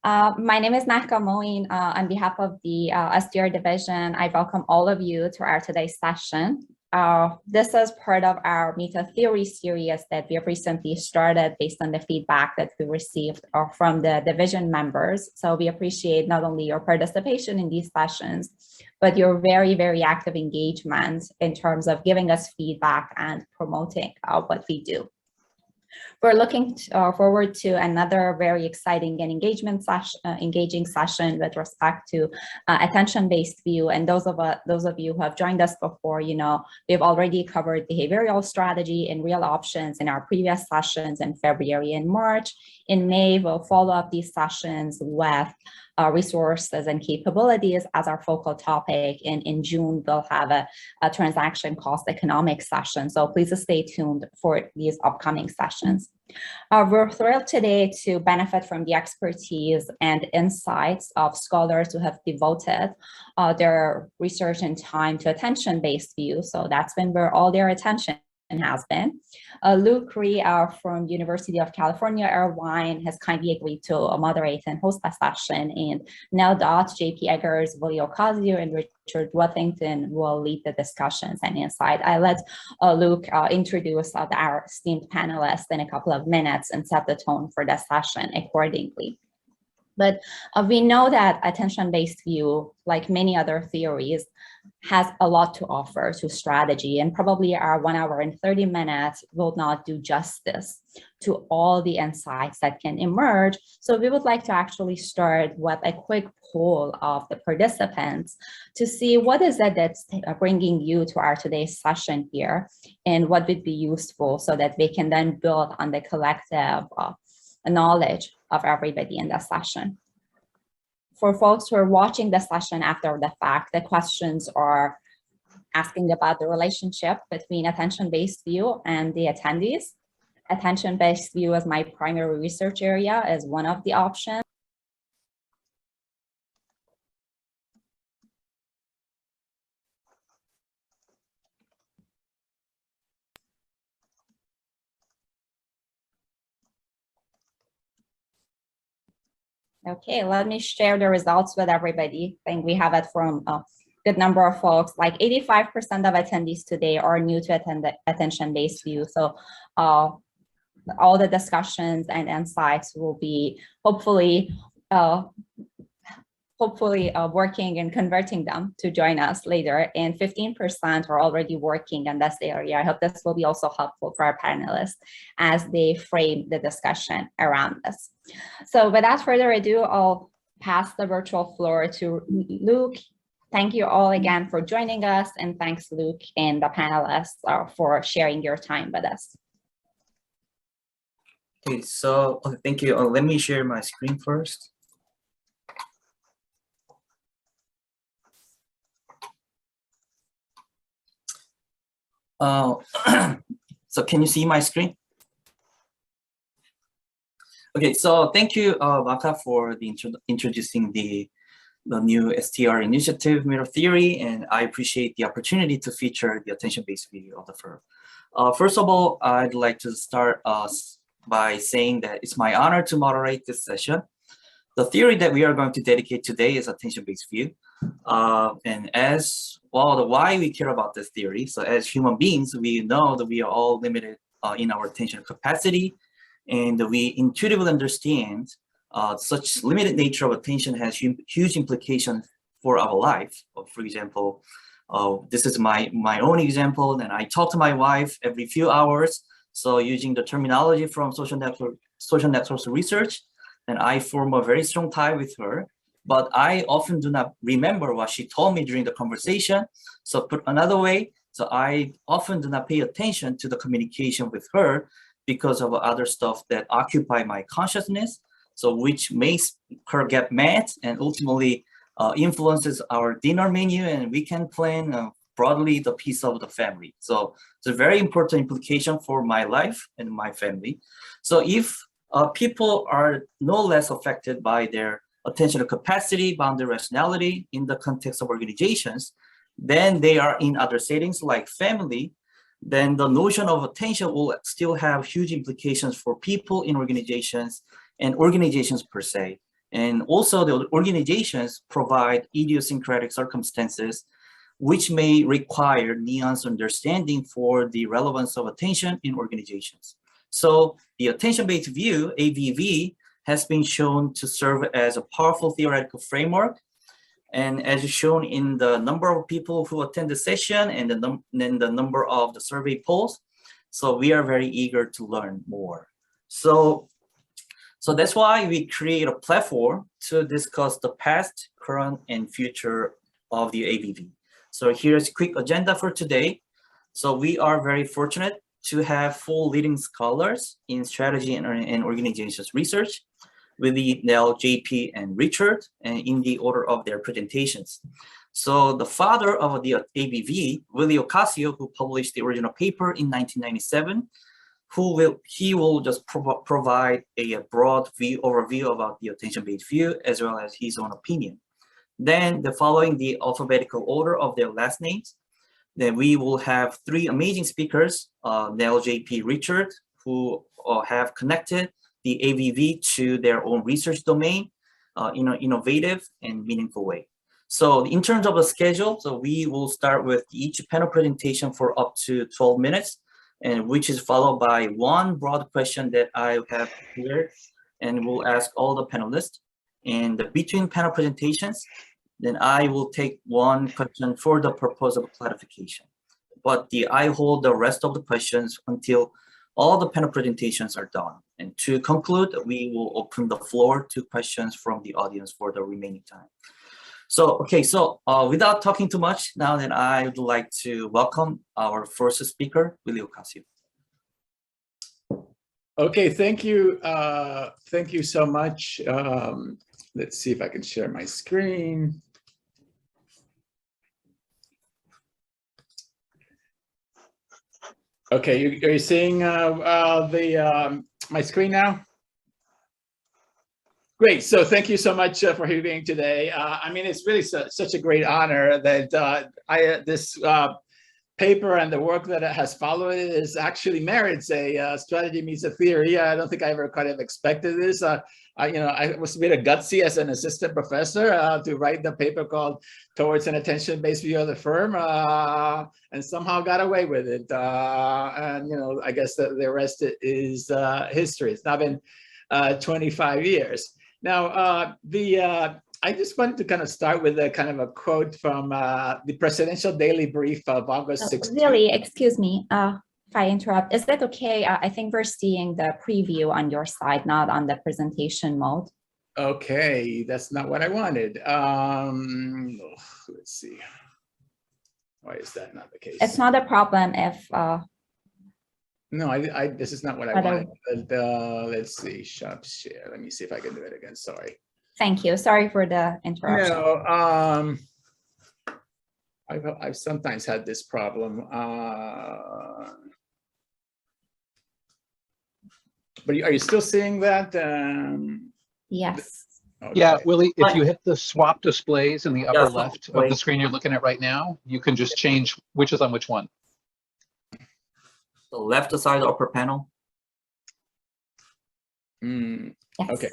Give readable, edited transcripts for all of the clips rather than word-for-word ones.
My name is Nahka Moin. On behalf of the STR Division, I welcome all of you to our today's session. This is part of our meta theory series that we have recently started based on the feedback that we received from the division members. So we appreciate not only your participation in these sessions, but your very, very active engagement in terms of giving us feedback and promoting what we do. We're looking forward to another very exciting and engaging session with respect to attention-based view. And those of you who have joined us before, you know, we've already covered behavioral strategy and real options in our previous sessions in February and March. In May, we'll follow up these sessions with resources and capabilities as our focal topic. And in June, we'll have a transaction cost economics session. So please stay tuned for these upcoming sessions. We're thrilled today to benefit from the expertise and insights of scholars who have devoted their research and time to attention-based view. So that's been where all their attention has been. Rhee from University of California, Irvine has kindly agreed to moderate and host a session, and Dutt, JP Eggers, Ocasio, and Richard Whittington will lead the discussions and insight. I let Luke introduce our esteemed panelists in a couple of minutes and set the tone for the session accordingly. But we know that attention-based view, like many other theories, has a lot to offer to strategy, and probably our 1 hour and 30 minutes will not do justice to all the insights that can emerge. So we would like to actually start with a quick poll of the participants to see what is it that's bringing you to our today's session here, and what would be useful so that we can then build on the collective knowledge of everybody in the session. For folks who are watching the session after the fact, the questions are asking about the relationship between attention-based view and the attendees. Attention-based view as my primary research area is one of the options. Okay, let me share the results with everybody. I think we have it from a good number of folks. Like 85% of attendees today are new to attention-based view. So all the discussions and insights will be hopefully working and converting them to join us later. And 15% are already working in this area. I hope this will be also helpful for our panelists as they frame the discussion around this. So without further ado, I'll pass the virtual floor to Luke. Thank you all again for joining us, and thanks Luke and the panelists for sharing your time with us. Okay, so thank you. Let me share my screen first. So can you see my screen? Okay, so thank you, Vaka, for the introducing the new STR initiative, Mirror Theory, and I appreciate the opportunity to feature the attention-based view of the firm. First of all, I'd like to start by saying that it's my honor to moderate this session. The theory that we are going to dedicate today is attention-based view. And as well, the why we care about this theory. So as human beings, we know that we are all limited in our attention capacity, and we intuitively understand such limited nature of attention has huge implications for our life. For example, this is my own example, and I talk to my wife every few hours. So using the terminology from social networks research, and I form a very strong tie with her, but I often do not remember what she told me during the conversation. So put another way, so I often do not pay attention to the communication with her because of other stuff that occupy my consciousness, so which makes her get mad and ultimately influences our dinner menu, and we can plan broadly the peace of the family. So it's a very important implication for my life and my family. So if people are no less affected by their attentional capacity, boundary rationality in the context of organizations, then they are in other settings like family, then the notion of attention will still have huge implications for people in organizations and organizations per se. And also the organizations provide idiosyncratic circumstances which may require nuanced understanding for the relevance of attention in organizations. So the attention-based view, ABV, has been shown to serve as a powerful theoretical framework. And as shown in the number of people who attend the session and then the number of the survey polls. So we are very eager to learn more. So that's why we create a platform to discuss the past, current, and future of the ABV. So here's a quick agenda for today. So we are very fortunate to have 4 leading scholars in strategy and organizations research with the Nell, JP, and Richard, and in the order of their presentations. So the father of the ABV, Willie Ocasio, who published the original paper in 1997, he will just provide a broad overview about the attention-based view as well as his own opinion. Then following the alphabetical order of their last names, then we will have 3 amazing speakers, Nell, JP, Richard, who have connected the ABV to their own research domain in an innovative and meaningful way. So in terms of the schedule, so we will start with each panel presentation for up to 12 minutes, and which is followed by 1 broad question that I have here, and we'll ask all the panelists. And between panel presentations, then I will take 1 question for the purpose of clarification. But I hold the rest of the questions until all the panel presentations are done. And to conclude, we will open the floor to questions from the audience for the remaining time. So, okay, so without talking too much, now then I would like to welcome our first speaker, Willie Ocasio. Okay, thank you. Thank you so much. Let's see if I can share my screen. Okay, are you seeing my screen now? Great. So thank you so much for being today. I mean, it's really such a great honor that this paper and the work that it has followed it is actually merits a strategy meets a theory. I don't think I ever kind of expected this. I was a bit gutsy as an assistant professor to write the paper called Towards an Attention-Based View of the Firm, and somehow got away with it. And I guess the rest is history. It's now been 25 years. Now, I just wanted to kind of start with a kind of a quote from the Presidential Daily Brief of August 16th. Really, excuse me, if I interrupt, is that okay? I think we're seeing the preview on your side, not on the presentation mode. Okay, that's not what I wanted. Let's see. Why is that not the case? It's not a problem if... No, this is not what I wanted. But, let's see, share. Let me see if I can do it again. Sorry. Thank you. Sorry for the interruption. No, I've sometimes had this problem. But are you still seeing that? Yes. Okay. Yeah, Willie, if you hit the swap displays in the upper left of the screen you're looking at right now, you can just change which is on which one. The left side upper panel. Yes. Okay.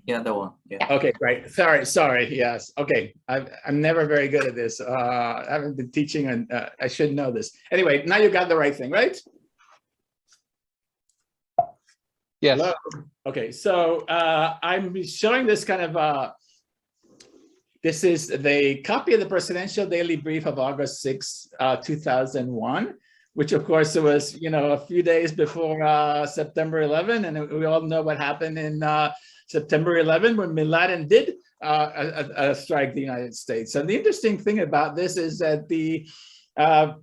Yeah, that one. Yeah. Okay, great. Sorry. Yes. Okay. I'm never very good at this. I haven't been teaching, and I should know this. Anyway, now you got the right thing, right? Yes. Hello? Okay. So I'm showing this kind of. This is the copy of the Presidential Daily Brief of August 6, 2001. Which of course it was, a few days before September 11, and we all know what happened in September 11 when Bin Laden did strike the United States. And the interesting thing about this is that the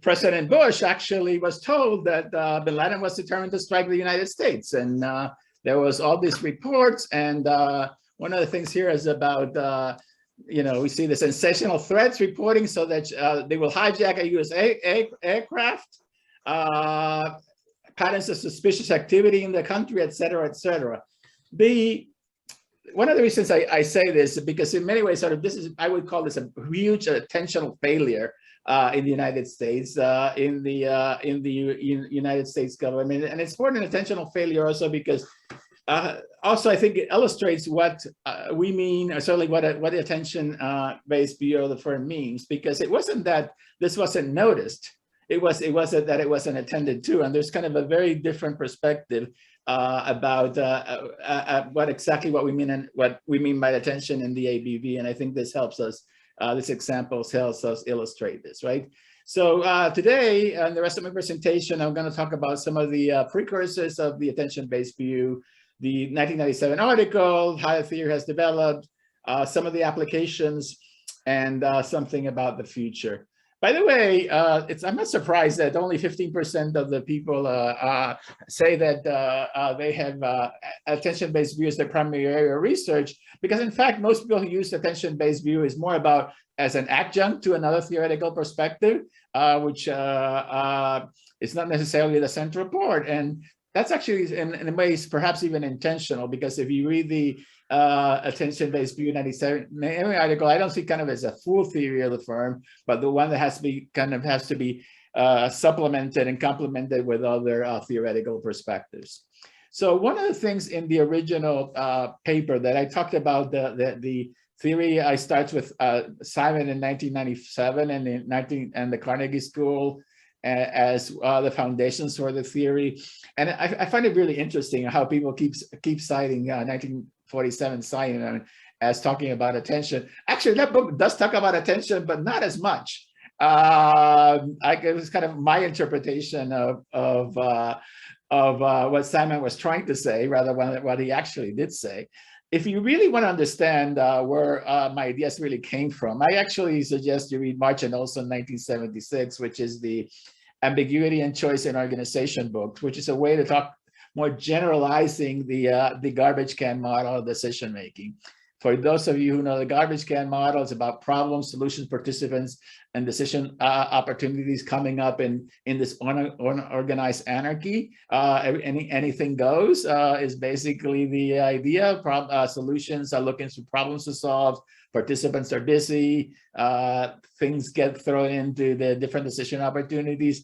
President Bush actually was told that Bin Laden was determined to strike the United States, and there was all these reports. And one of the things here is about we see the sensational threats reporting so that they will hijack a U.S. aircraft. Patterns of suspicious activity in the country, et cetera, et cetera. One of the reasons I say this is because in many ways, I would call this a huge attentional failure in the United States, in the United States government, and it's more an attentional failure also because also, I think it illustrates what we mean, or certainly what the attention-based view of the firm means, because it wasn't that this wasn't noticed. It wasn't that it wasn't attended to, and there's kind of a very different perspective about what we mean and what we mean by attention in the ABV, and I think this helps us. This example helps us illustrate this, right? So today, and the rest of my presentation, I'm going to talk about some of the precursors of the attention-based view, the 1997 article, how the theory has developed, some of the applications, and something about the future. By the way, I'm not surprised that only 15% of the people say that they have attention-based view as their primary area of research, because in fact, most people who use attention-based view is more about as an adjunct to another theoretical perspective, which is not necessarily the central part. And that's actually in ways perhaps even intentional, because if you read the attention-based view 97 article, I don't see kind of as a full theory of the firm, but the one that has to be supplemented and complemented with other theoretical perspectives. So one of the things in the original paper that I talked about, the theory, I starts with Simon in 1997 and the Carnegie School as the foundations for the theory. And I find it really interesting how people keep citing 1947 Simon as talking about attention. Actually, that book does talk about attention, but not as much. It was kind of my interpretation of what Simon was trying to say, rather than what he actually did say. If you really want to understand where my ideas really came from, I actually suggest you read March and Olson 1976, which is the Ambiguity and Choice in Organization book, which is a way to talk more generalizing the garbage can model of decision making. For those of you who know the garbage can model, it's about problems, solutions, participants, and decision opportunities coming up in this unorganized anarchy. Anything goes is basically the idea. Solutions are looking for problems to solve. Participants are busy. Things get thrown into the different decision opportunities.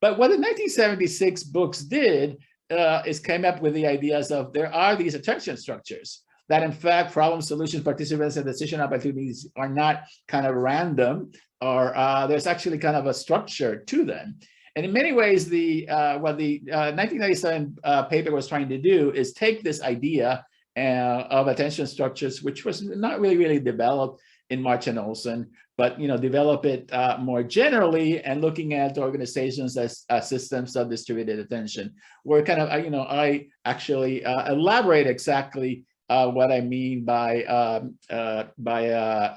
But what the 1976 books did is came up with the ideas of there are these attention structures that in fact problem, solutions, participants, and decision opportunities are not kind of random, or there's actually kind of a structure to them. And in many ways, what the 1997 paper was trying to do is take this idea of attention structures, which was not really developed in March and Olson, but develop it more generally and looking at organizations as systems of distributed attention, where kind of I actually elaborate exactly what I mean by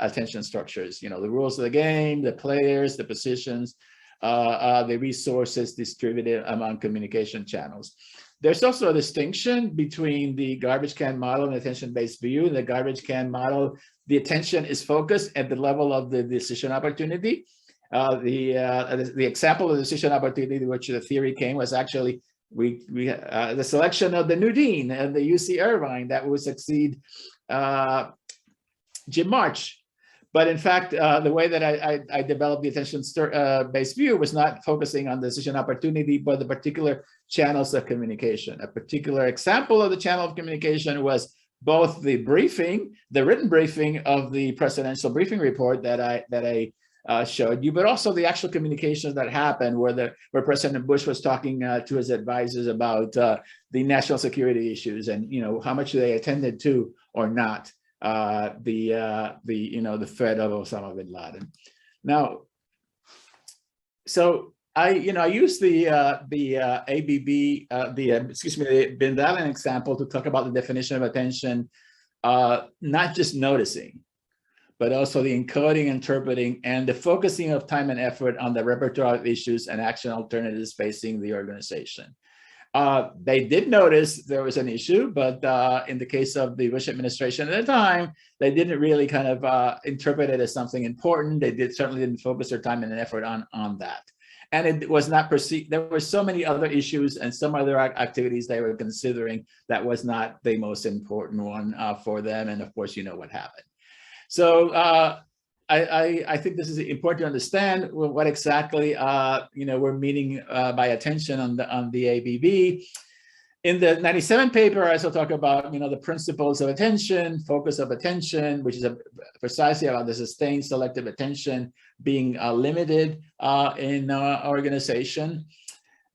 attention structures. The rules of the game, the players, the positions, the resources distributed among communication channels. There's also a distinction between the garbage can model and attention-based view. In the garbage can model, the attention is focused at the level of the decision opportunity. The example of decision opportunity which the theory came was actually the selection of the new dean of the UC Irvine that would succeed Jim March. But in fact, the way that I developed the attention-based view was not focusing on the decision opportunity, but the particular channels of communication. A particular example of the channel of communication was both the briefing, the written briefing of the presidential briefing report that I showed you, but also the actual communications that happened where President Bush was talking to his advisors about the national security issues and how much they attended to or not the threat of Osama bin Laden. Now, so I use the ABB, the bin Laden example to talk about the definition of attention, not just noticing, but also the encoding, interpreting, and the focusing of time and effort on the repertoire of issues and action alternatives facing the organization. They did notice there was an issue, but in the case of the Bush administration at the time, they didn't really kind of interpret it as something important. They certainly didn't focus their time and effort on that. And it was not perceived. There were so many other issues and some other activities they were considering that was not the most important one for them. And of course, you know what happened. So I think this is important to understand what exactly we're meaning by attention on the ABB. In the 97 paper, I also talk about, the principles of attention, focus of attention, which is precisely about the sustained selective attention being limited in organization.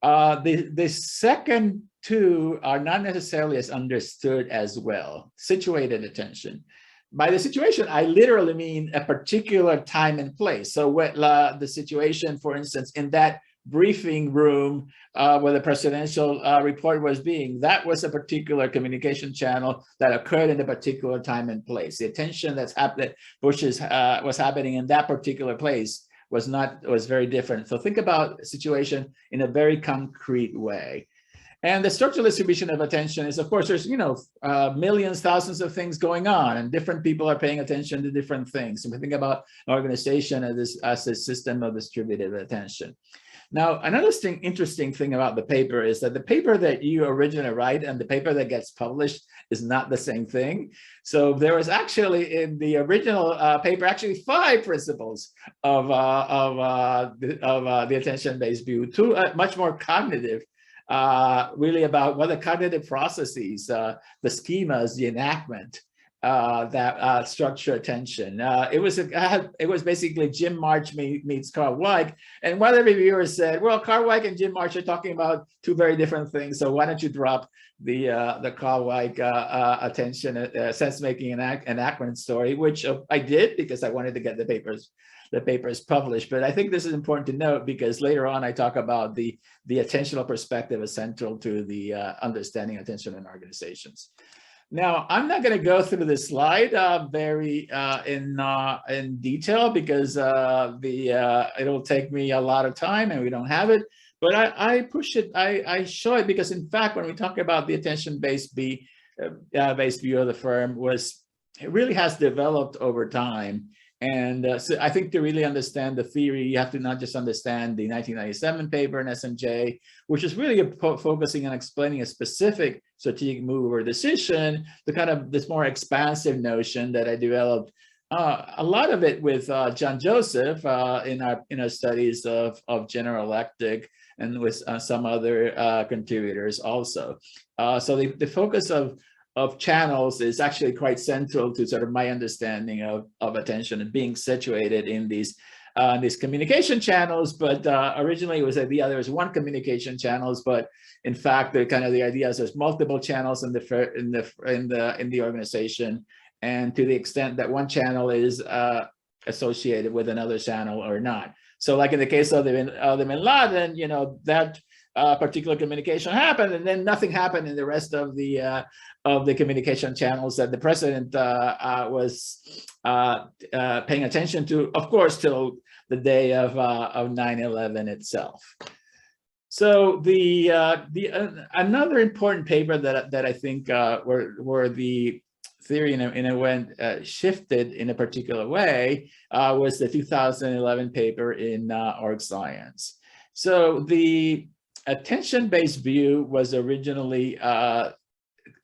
The second two are not necessarily as understood as well. Situated attention. By the situation, I literally mean a particular time and place. So what the situation, for instance, in that briefing room where the presidential report was being, that was a particular communication channel that occurred in a particular time and place. The attention that's happened, was happening in that particular place was very different. So think about a situation in a very concrete way. And the structural distribution of attention is, of course, there's, millions, thousands of things going on, and different people are paying attention to different things. And we think about an organization as a system of distributed attention. Now, another interesting thing about the paper is that the paper that you originally write and the paper that gets published is not the same thing. So there was actually in the original paper actually 5 principles of the attention-based view, 2 much more cognitive, really about what the cognitive processes, the schemas, the enactment that structure attention. It was basically Jim March meets Carl Weick, and one of the reviewers said, "Well, Carl Weick and Jim March are talking about 2 very different things. So why don't you drop the Carl Weick attention sense-making enactment story?" Which I did because I wanted to get the papers published. But I think this is important to note because later on I talk about the attentional perspective is central to the understanding attention in organizations. Now, I'm not going to go through this slide very in detail because it'll take me a lot of time and we don't have it. But I push it, I show it because, in fact, when we talk about the attention-based view of the firm, it really has developed over time. And so I think to really understand the theory, you have to not just understand the 1997 paper in SMJ, which is really focusing on explaining a specific strategic move or decision, the kind of this more expansive notion that I developed, a lot of it with John Joseph in our studies of General Electric and with some other contributors also. So the focus of channels is actually quite central to sort of my understanding of attention and being situated in these communication channels. But originally it was there was one communication channels, but in fact the idea is there's multiple channels in the organization, and to the extent that one channel is associated with another channel or not. So like in the case of the Bin Laden, that particular communication happened, and then nothing happened in the rest of the communication channels that the president was paying attention to, of course, till the day of 9/11 itself. So another important paper that I think where the theory in a way shifted in a particular way was the 2011 paper in Org Science. So the attention-based view was originally a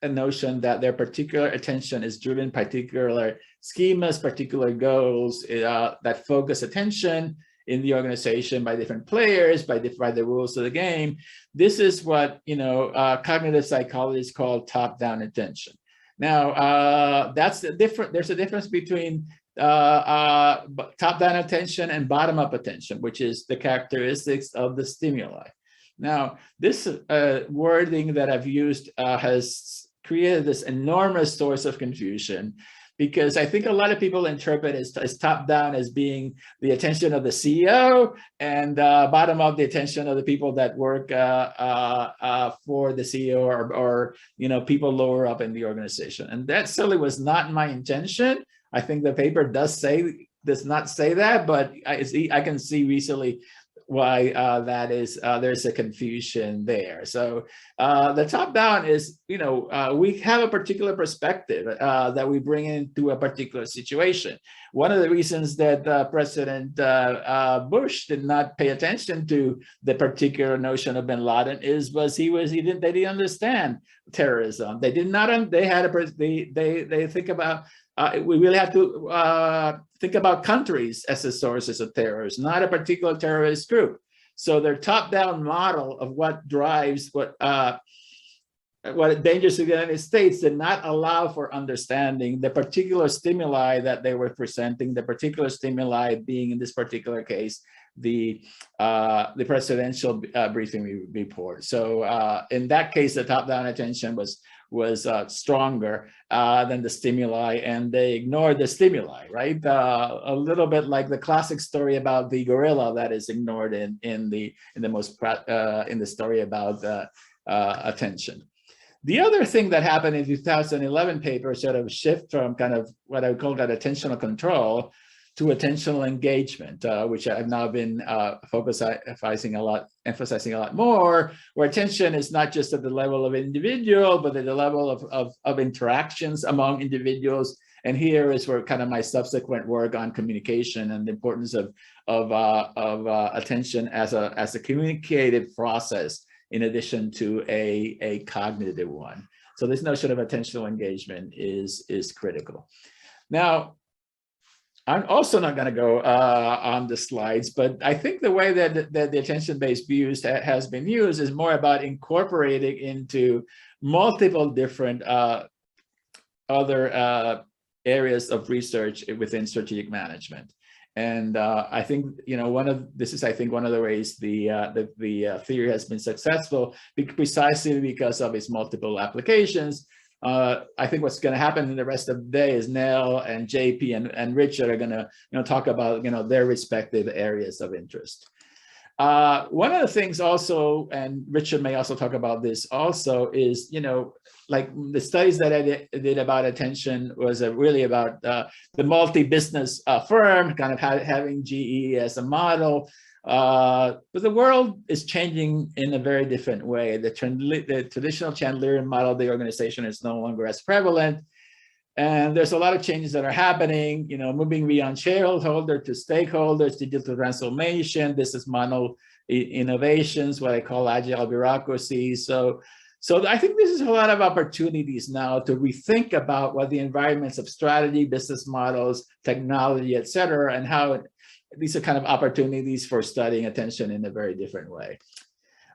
notion that their particular attention is driven by particular schemas, particular goals that focus attention in the organization by different players, by the rules of the game. This is what cognitive psychologists call top-down attention. Now, there's a difference between top-down attention and bottom-up attention, which is the characteristics of the stimuli. Now, this wording that I've used has created this enormous source of confusion, because I think a lot of people interpret as top-down as being the attention of the CEO and bottom-up the attention of the people that work for the CEO or people lower up in the organization. And that certainly was not my intention. I think the paper does not say that, but I can see recently why there's a confusion there. So the top down is, we have a particular perspective that we bring into a particular situation. One of the reasons that President Bush did not pay attention to the particular notion of Bin Laden they didn't understand terrorism. They think about we really have to think about countries as the sources of terrorists, not a particular terrorist group. So their top-down model of what drives what dangers to the United States did not allow for understanding the particular stimuli that they were presenting, the particular stimuli being, in this particular case, the presidential briefing report. So in that case, the top-down attention was stronger than the stimuli, and they ignored the stimuli, right? A little bit like the classic story about the gorilla that is ignored in the story about attention. The other thing that happened in 2011 paper sort of shift from kind of what I would call that attentional control to attentional engagement, which I've now been emphasizing a lot more, where attention is not just at the level of individual, but at the level of interactions among individuals. And here is where kind of my subsequent work on communication and the importance of attention as a communicative process, in addition to a cognitive one. So this notion of attentional engagement is critical. Now, I'm also not going to go on the slides, but I think the way that the attention-based views has been used is more about incorporating into multiple different other areas of research within strategic management. And I think, you know, this is one of the ways the theory has been successful, precisely because of its multiple applications. I think what's going to happen in the rest of the day is Nell and JP and Richard are going to, talk about, their respective areas of interest. One of the things also, and Richard may also talk about this also, is, like the studies that I did about attention was really about the multi-business firm, kind of having GE as a model. But the world is changing in a very different way. The traditional Chandlerian model of the organization is no longer as prevalent. And there's a lot of changes that are happening, moving beyond shareholder to stakeholders, digital transformation, business model innovations, what I call agile bureaucracy. So I think this is a lot of opportunities now to rethink about what the environments of strategy, business models, technology, et cetera, and how these are kind of opportunities for studying attention in a very different way.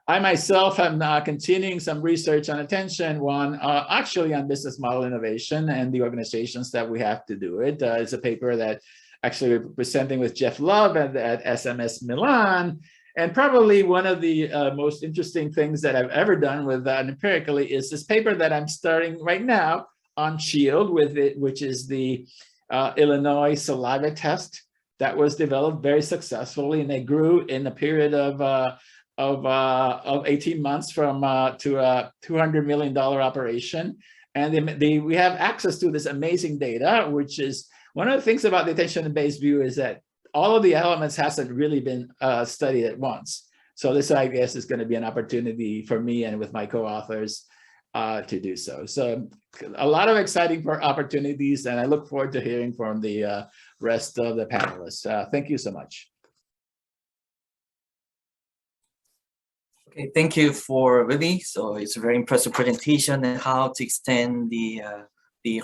I myself am now continuing some research on attention, one actually on business model innovation and the organizations that we have to do it. It's a paper that actually we're presenting with Jeff Love at SMS Milan. And probably one of the most interesting things that I've ever done with that empirically is this paper that I'm starting right now on SHIELD with it, which is the Illinois saliva test that was developed very successfully, and they grew in a period of 18 months from to a $200 million operation. And we have access to this amazing data, which is one of the things about the attention-based view is that all of the elements hasn't really been studied at once. So this, I guess, is going to be an opportunity for me and with my co-authors to do so. So a lot of exciting opportunities, and I look forward to hearing from the rest of the panelists. Thank you so much. Okay, thank you for Rhee. So it's a very impressive presentation and how to extend the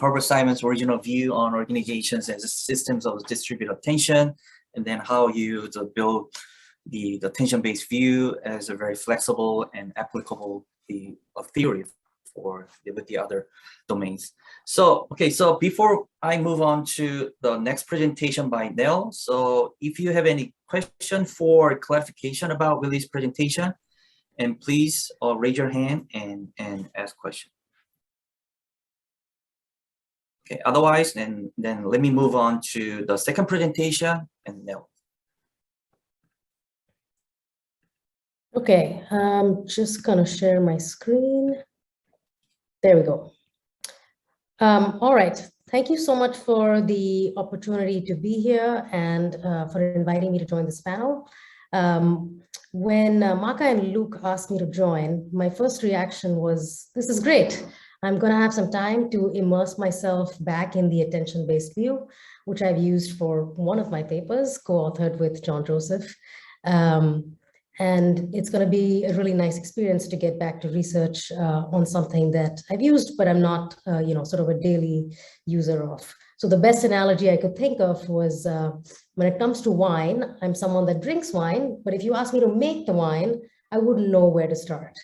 Herbert Simon's original view on organizations as systems of distributed attention, and then how you build the attention-based view as a very flexible and applicable theory with the other domains. So, okay, so before I move on to the next presentation by Nell, so if you have any question for clarification about Rhee's presentation, and please raise your hand and ask question. Okay, otherwise, then let me move on to the second presentation and Nell. Okay, I'm just gonna share my screen. There we go. All right, thank you so much for the opportunity to be here and for inviting me to join this panel. When Maka and Luke asked me to join, my first reaction was, this is great. I'm going to have some time to immerse myself back in the attention-based view, which I've used for one of my papers, co-authored with John Joseph. And it's going to be a really nice experience to get back to research on something that I've used, but I'm not, sort of a daily user of. So the best analogy I could think of was when it comes to wine, I'm someone that drinks wine, but if you ask me to make the wine, I wouldn't know where to start.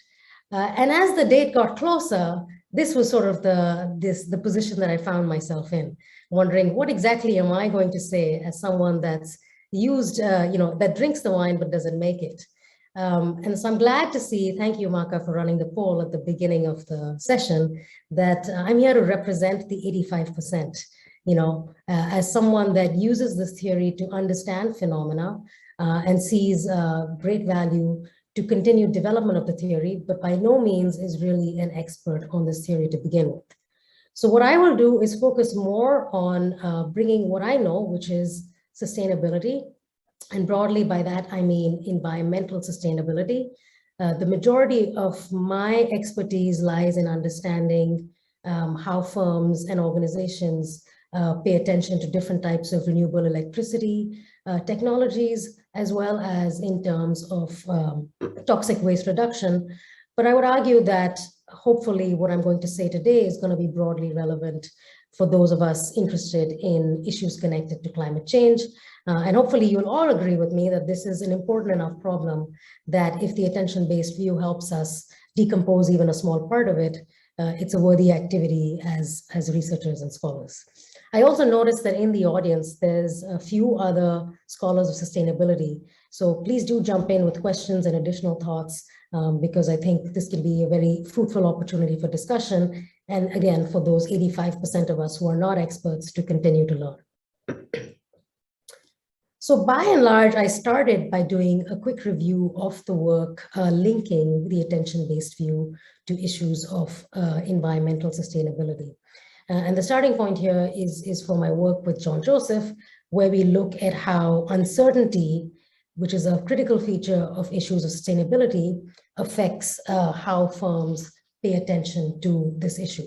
And as the date got closer, this was sort of the position that I found myself in, wondering what exactly am I going to say as someone that's used, that drinks the wine but doesn't make it. And so I'm glad to see, thank you, Maka, for running the poll at the beginning of the session, that I'm here to represent the 85%, as someone that uses this theory to understand phenomena and sees great value to continue development of the theory, but by no means is really an expert on this theory to begin with. So what I will do is focus more on bringing what I know, which is sustainability. And broadly by that, I mean environmental sustainability. The majority of my expertise lies in understanding how firms and organizations pay attention to different types of renewable electricity technologies, as well as in terms of toxic waste reduction. But I would argue that hopefully what I'm going to say today is going to be broadly relevant for those of us interested in issues connected to climate change. And hopefully you'll all agree with me that this is an important enough problem that if the attention-based view helps us decompose even a small part of it, it's a worthy activity as researchers and scholars. I also noticed that in the audience, there's a few other scholars of sustainability. So please do jump in with questions and additional thoughts, because I think this can be a very fruitful opportunity for discussion. And again, for those 85% of us who are not experts to continue to learn. So by and large, I started by doing a quick review of the work linking the attention-based view to issues of environmental sustainability. And the starting point here is for my work with John Joseph, where we look at how uncertainty, which is a critical feature of issues of sustainability, affects how firms pay attention to this issue.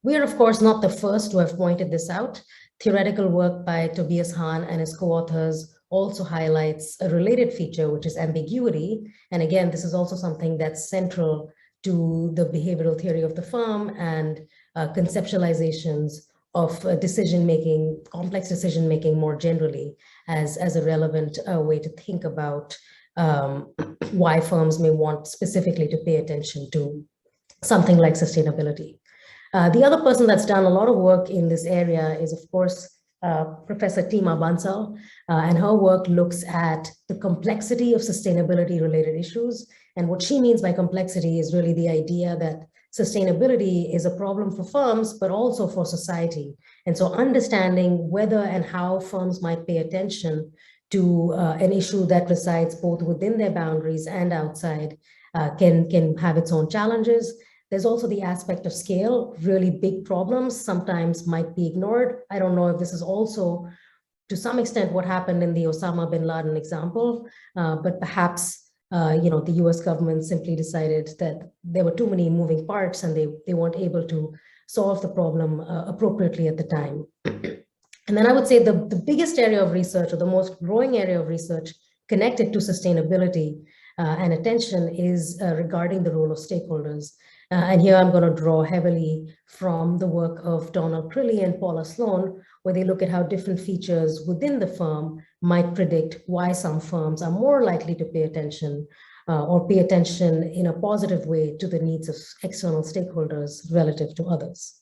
We are, of course, not the first to have pointed this out. Theoretical work by Tobias Hahn and his co-authors also highlights a related feature, which is ambiguity. And again, this is also something that's central to the behavioral theory of the firm and conceptualizations of decision-making, complex decision-making more generally as a relevant way to think about why firms may want specifically to pay attention to something like sustainability. The other person that's done a lot of work in this area is, of course, Professor Tima Bansal, and her work looks at the complexity of sustainability-related issues. And what she means by complexity is really the idea that sustainability is a problem for firms, but also for society. And so understanding whether and how firms might pay attention to an issue that resides both within their boundaries and outside can have its own challenges. There's also the aspect of scale. Really big problems sometimes might be ignored. I don't know if this is also to some extent what happened in the Osama bin Laden example, but perhaps the US government simply decided that there were too many moving parts and they weren't able to solve the problem appropriately at the time. And then I would say the biggest area of research, or the most growing area of research connected to sustainability and attention, is regarding the role of stakeholders. And here I'm going to draw heavily from the work of Donald Crilly and Paula Sloan, where they look at how different features within the firm might predict why some firms are more likely to pay attention or pay attention in a positive way to the needs of external stakeholders relative to others.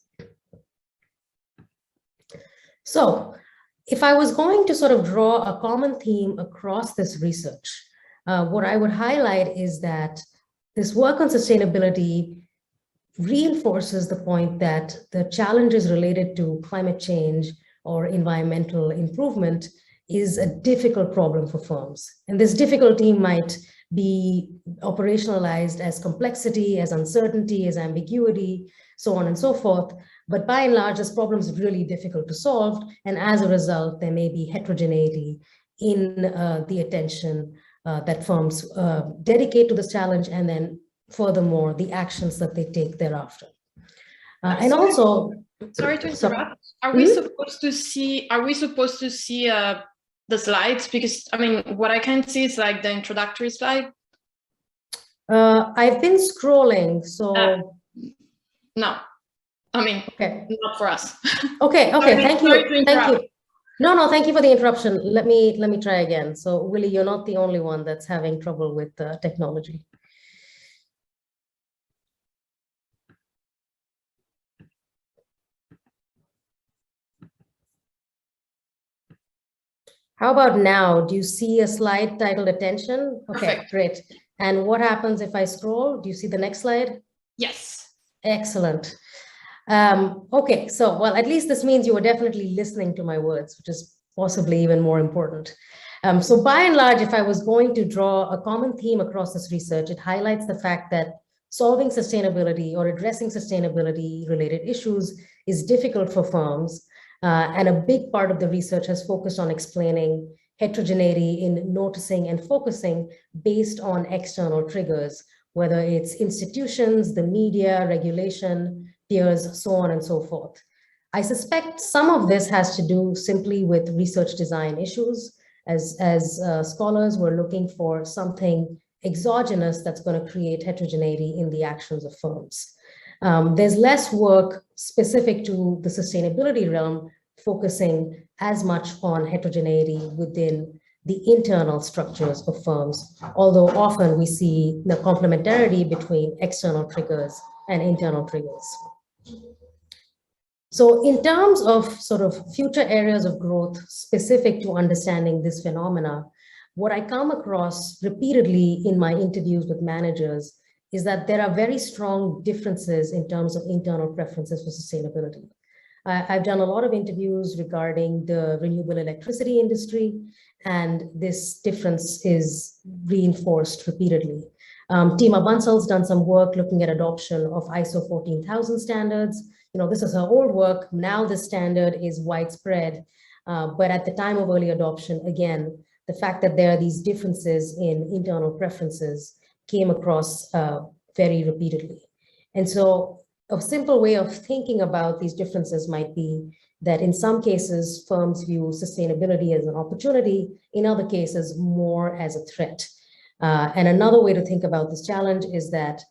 So if I was going to sort of draw a common theme across this research, what I would highlight is that this work on sustainability reinforces the point that the challenges related to climate change or environmental improvement is a difficult problem for firms. And this difficulty might be operationalized as complexity, as uncertainty, as ambiguity, so on and so forth. But by and large, this problem is really difficult to solve. And as a result, there may be heterogeneity in the attention that firms dedicate to this challenge, and then furthermore, the actions that they take thereafter. And also, sorry to interrupt. Are we supposed to see? Are we supposed to see the slides? Because I mean, what I can see is like the introductory slide. I've been scrolling, so no. I mean, okay, not for us. Okay. Thank you. Thank you. No, thank you for the interruption. Let me try again. So, Willie, you're not the only one that's having trouble with technology. How about now? Do you see a slide titled attention? Okay, Perfect. great. And what happens if I scroll? Do you see the next slide? Yes. Excellent. Okay, so, well, at least this means you were definitely listening to my words, which is possibly even more important. So by and large, if I was going to draw a common theme across this research, it highlights the fact that solving sustainability or addressing sustainability related issues is difficult for firms. And a big part of the research has focused on explaining heterogeneity in noticing and focusing based on external triggers, whether it's institutions, the media, regulation, peers, so on and so forth. I suspect some of this has to do simply with research design issues, as scholars were looking for something exogenous that's going to create heterogeneity in the actions of firms. There's less work specific to the sustainability realm focusing as much on heterogeneity within the internal structures of firms, although often we see the complementarity between external triggers and internal triggers. So in terms of sort of future areas of growth specific to understanding this phenomena, what I come across repeatedly in my interviews with managers is that there are very strong differences in terms of internal preferences for sustainability. I've done a lot of interviews regarding the renewable electricity industry, and this difference is reinforced repeatedly. Tima Bansal's done some work looking at adoption of ISO 14000 standards. You know, this is her old work. Now the standard is widespread, but at the time of early adoption, again, the fact that there are these differences in internal preferences came across very repeatedly. And so a simple way of thinking about these differences might be that in some cases, firms view sustainability as an opportunity, in other cases, more as a threat. And another way to think about this challenge is that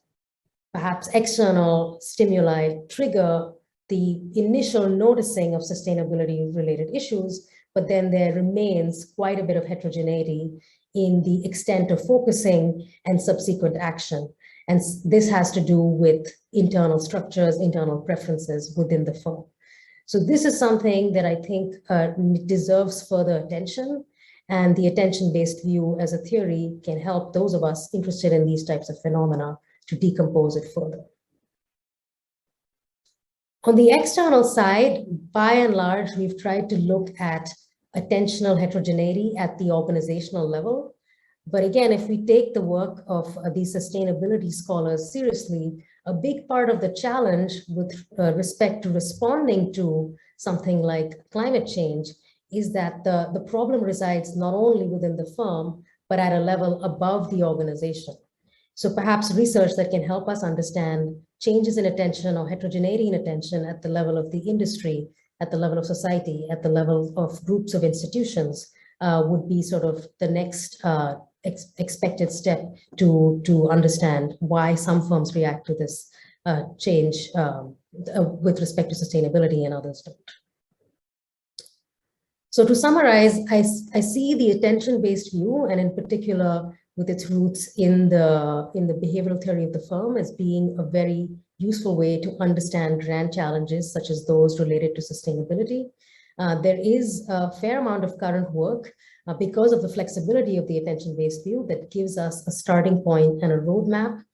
perhaps external stimuli trigger the initial noticing of sustainability-related issues, but then there remains quite a bit of heterogeneity in the extent of focusing and subsequent action. And this has to do with internal structures, internal preferences within the firm. So this is something that I think deserves further attention, and the attention-based view as a theory can help those of us interested in these types of phenomena to decompose it further. On the external side, by and large, we've tried to look at attentional heterogeneity at the organizational level. But again, if we take the work of these sustainability scholars seriously, a big part of the challenge with respect to responding to something like climate change is that the problem resides not only within the firm, but at a level above the organization. So perhaps research that can help us understand changes in attention or heterogeneity in attention at the level of the industry, at the level of society, at the level of groups of institutions would be sort of the next expected step to understand why some firms react to this change with respect to sustainability and others don't. So to summarize, I see the attention-based view, and in particular with its roots in the behavioral theory of the firm, as being a very useful way to understand grand challenges such as those related to sustainability. There is a fair amount of current work because of the flexibility of the attention-based view that gives us a starting point and a roadmap.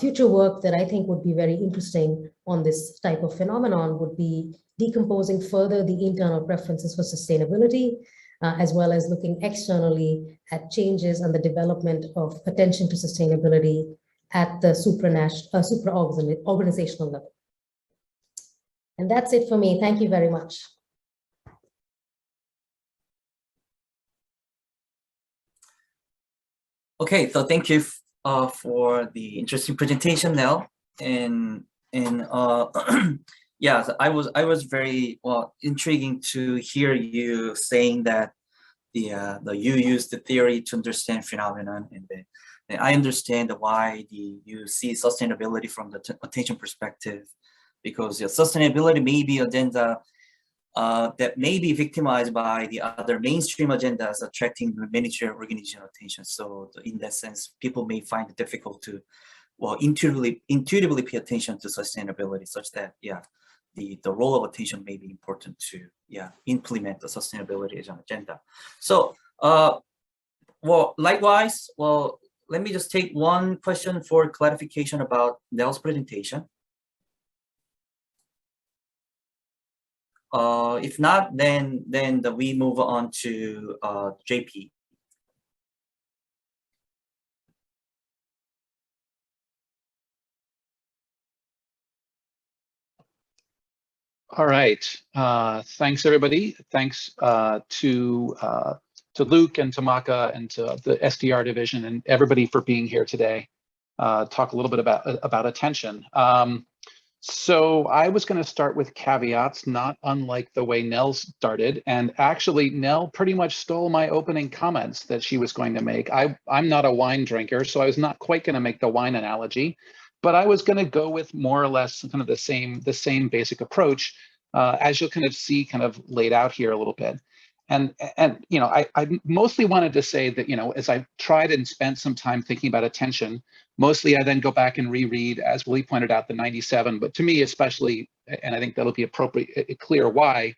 Future work that I think would be very interesting on this type of phenomenon would be decomposing further the internal preferences for sustainability, as well as looking externally at changes and the development of attention to sustainability at the supra-organizational level. And that's it for me. Thank you very much. Okay, so thank you for the interesting presentation, Nell. And yeah, so I was very intriguing to hear you saying that you use the theory to understand phenomenon, and I understand why you see sustainability from the attention perspective, because sustainability may be agenda that may be victimized by the other mainstream agendas attracting managerial organizational attention. So in that sense, people may find it difficult to intuitively pay attention to sustainability, such that the role of attention may be important to implement the sustainability as an agenda. So well, likewise, well, let me just take one question for clarification about Nell's presentation. If not, then we move on to JP. All right. Thanks, everybody. Thanks to Luke and to Maka and to the STR division and everybody for being here today. Talk a little bit about attention. So I was going to start with caveats, not unlike the way Nell started. And actually, Nell pretty much stole my opening comments that she was going to make. I'm not a wine drinker, so I was not quite going to make the wine analogy, but I was going to go with more or less kind of the same basic approach, as you'll kind of see kind of laid out here a little bit. And you know, I mostly wanted to say that, you know, as I tried and spent some time thinking about attention, mostly I then go back and reread, as Willie pointed out, the 97, but to me especially, and I think that'll be appropriate, clear why,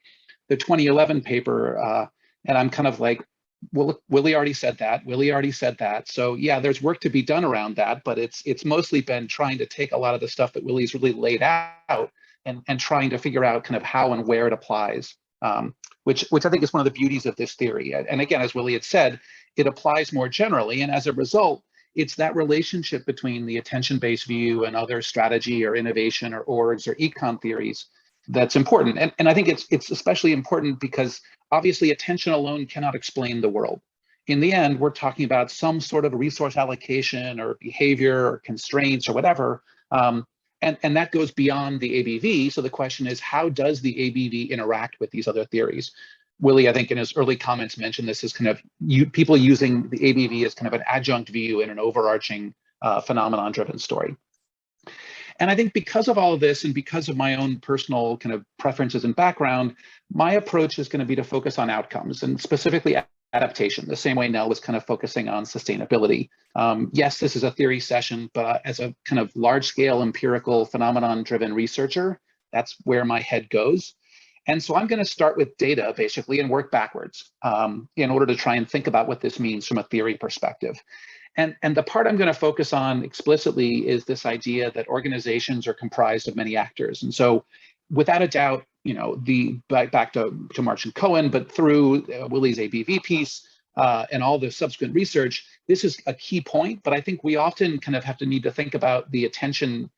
the 2011 paper, and I'm kind of like, well, Willie already said that, Willie already said that. So yeah, there's work to be done around that, but it's mostly been trying to take a lot of the stuff that Willie's really laid out and trying to figure out kind of how and where it applies. Which I think is one of the beauties of this theory. And again, as Willie had said, it applies more generally. And as a result, it's that relationship between the attention-based view and other strategy or innovation or orgs or econ theories that's important. And I think it's especially important because obviously attention alone cannot explain the world. In the end, we're talking about some sort of resource allocation or behavior or constraints or whatever. And that goes beyond the ABV. So the question is, how does the ABV interact with these other theories? Willie, I think in his early comments mentioned this as kind of people using the ABV as kind of an adjunct view in an overarching phenomenon-driven story. And I think because of all of this and because of my own personal kind of preferences and background, my approach is going to be to focus on outcomes and specifically adaptation, the same way Nell was kind of focusing on sustainability. Yes, this is a theory session, but as a kind of large-scale empirical phenomenon-driven researcher, that's where my head goes. And so I'm going to start with data, basically, and work backwards in order to try and think about what this means from a theory perspective. And the part I'm going to focus on explicitly is this idea that organizations are comprised of many actors. And so without a doubt, you know, back to March and Cohen, but through Willie's ABV piece and all the subsequent research, this is a key point, but I think we often kind of need to think about the attention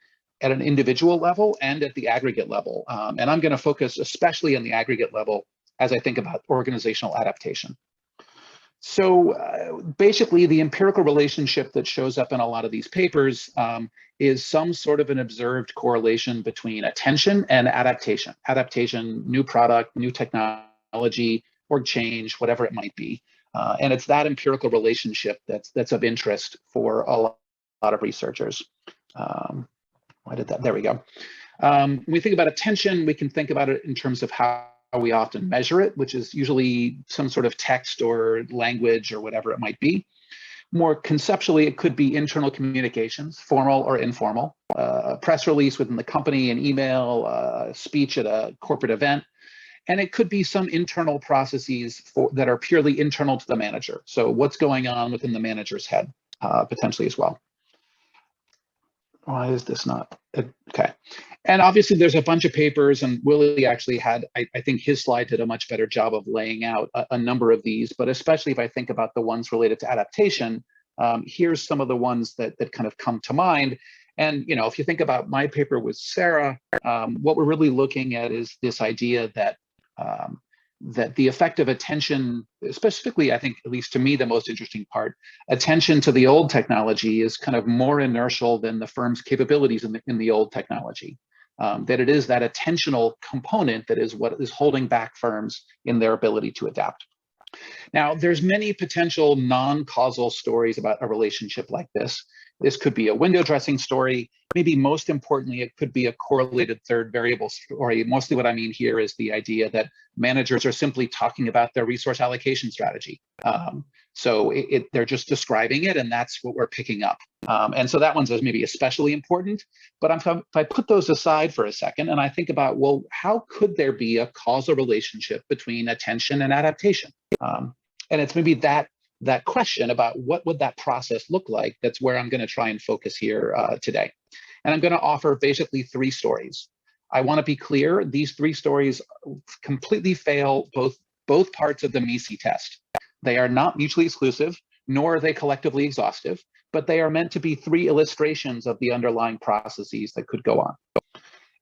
at an individual level and at the aggregate level. And I'm going to focus especially on the aggregate level as I think about organizational adaptation. So basically, the empirical relationship that shows up in a lot of these papers is some sort of an observed correlation between attention and adaptation. Adaptation, new product, new technology, org change, whatever it might be. And it's that empirical relationship that's of interest for a lot of researchers. Why did that? There we go. When we think about attention, we can think about it in terms of how we often measure it, which is usually some sort of text or language or whatever it might be. More conceptually, it could be internal communications, formal or informal, a press release within the company, an email, a speech at a corporate event. And it could be some internal processes that are purely internal to the manager. So what's going on within the manager's head, potentially as well. Why is this not? Okay. And obviously there's a bunch of papers, and Willie actually had, I think his slide did a much better job of laying out a number of these, but especially if I think about the ones related to adaptation, here's some of the ones that kind of come to mind. And, you know, if you think about my paper with Sarah, what we're really looking at is this idea that that the effect of attention, specifically, I think, at least to me, the most interesting part, attention to the old technology is kind of more inertial than the firm's capabilities in the old technology. That it is that attentional component that is what is holding back firms in their ability to adapt. Now, there's many potential non-causal stories about a relationship like this. This could be a window dressing story. Maybe most importantly, it could be a correlated third variable story. Mostly what I mean here is the idea that managers are simply talking about their resource allocation strategy. So they're just describing it, and that's what we're picking up. And so that one's maybe especially important. But if I put those aside for a second and I think about, well, how could there be a causal relationship between attention and adaptation? And it's maybe that question about what would that process look like, that's where I'm going to try and focus here today. And I'm going to offer basically 3 stories. I want to be clear, these 3 stories completely fail both parts of the MECE test. They are not mutually exclusive, nor are they collectively exhaustive, but they are meant to be 3 illustrations of the underlying processes that could go on.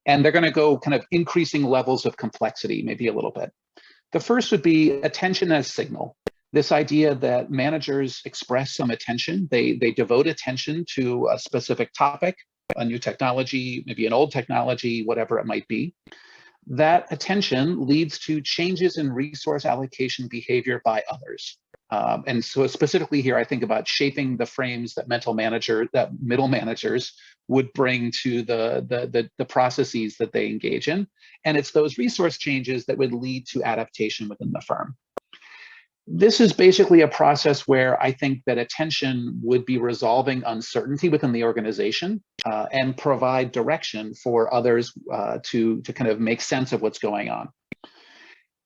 And they're going to go kind of increasing levels of complexity, maybe a little bit. The first would be attention as signal. This idea that managers express some attention, they devote attention to a specific topic, a new technology, maybe an old technology, whatever it might be. That attention leads to changes in resource allocation behavior by others. And so specifically here, I think about shaping the frames that middle managers would bring to the processes that they engage in. And it's those resource changes that would lead to adaptation within the firm. This is basically a process where I think that attention would be resolving uncertainty within the organization and provide direction for others to kind of make sense of what's going on.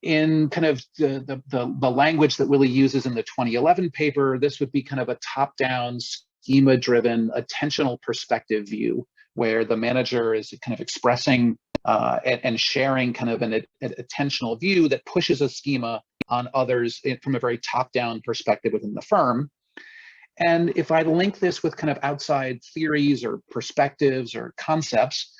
In kind of the language that Willie uses in the 2011 paper, this would be kind of a top-down, schema-driven, attentional perspective view, where the manager is kind of expressing and sharing kind of an attentional view that pushes a schema on others from a very top-down perspective within the firm. And if I link this with kind of outside theories or perspectives or concepts,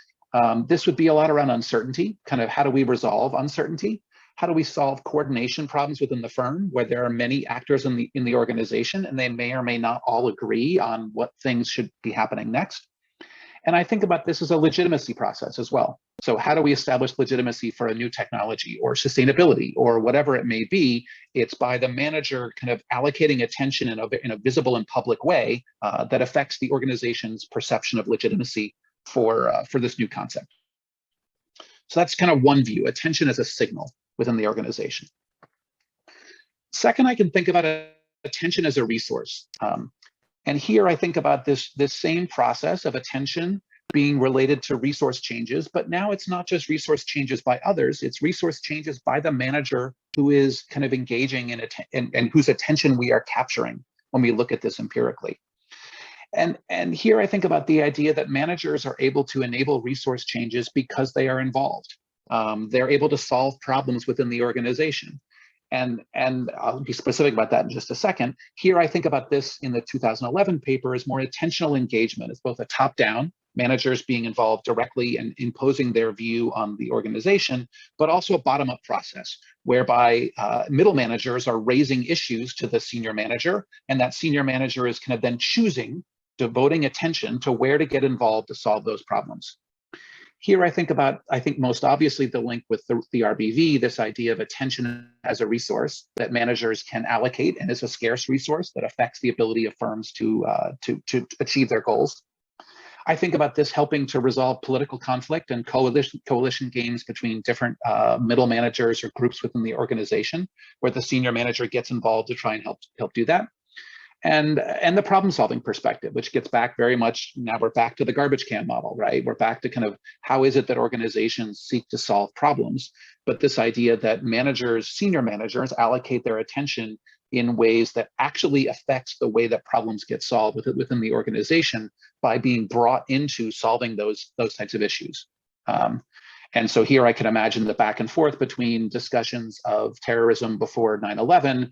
this would be a lot around uncertainty, kind of how do we resolve uncertainty? How do we solve coordination problems within the firm where there are many actors in the organization and they may or may not all agree on what things should be happening next? And I think about this as a legitimacy process as well. So how do we establish legitimacy for a new technology or sustainability or whatever it may be? It's by the manager kind of allocating attention in a visible and public way that affects the organization's perception of legitimacy for this new concept. So that's kind of one view, attention as a signal within the organization. Second, I can think about attention as a resource. And here I think about this same process of attention being related to resource changes, but now it's not just resource changes by others, it's resource changes by the manager who is kind of engaging in and whose attention we are capturing when we look at this empirically. And here I think about the idea that managers are able to enable resource changes because they are involved. They're able to solve problems within the organization. And I'll be specific about that in just a second. Here I think about this in the 2011 paper as more attentional engagement. It's both a top-down, managers being involved directly and imposing their view on the organization, but also a bottom-up process whereby middle managers are raising issues to the senior manager, and that senior manager is kind of then devoting attention to where to get involved to solve those problems. Here I think most obviously the link with the RBV, this idea of attention as a resource that managers can allocate and is a scarce resource that affects the ability of firms to achieve their goals. I think about this helping to resolve political conflict and coalition games between different middle managers or groups within the organization, where the senior manager gets involved to try and help do that. And the problem-solving perspective, which gets back very much, now we're back to the garbage can model, right? We're back to kind of how is it that organizations seek to solve problems, but this idea that senior managers allocate their attention in ways that actually affects the way that problems get solved within the organization by being brought into solving those types of issues. And so here I can imagine the back and forth between discussions of terrorism before 9/11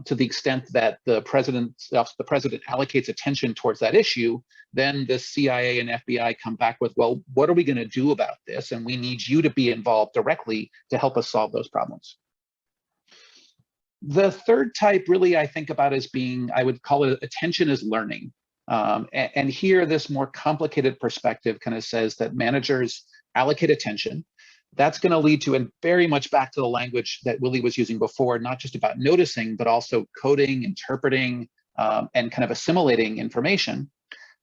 to the extent that the president allocates attention towards that issue, then the CIA and FBI come back with, well, what are we going to do about this? And we need you to be involved directly to help us solve those problems. The third type really I think about as being, I would call it attention as learning. And here this more complicated perspective kind of says that managers allocate attention. That's going to lead to, and very much back to the language that Willie was using before, not just about noticing, but also coding, interpreting, and kind of assimilating information.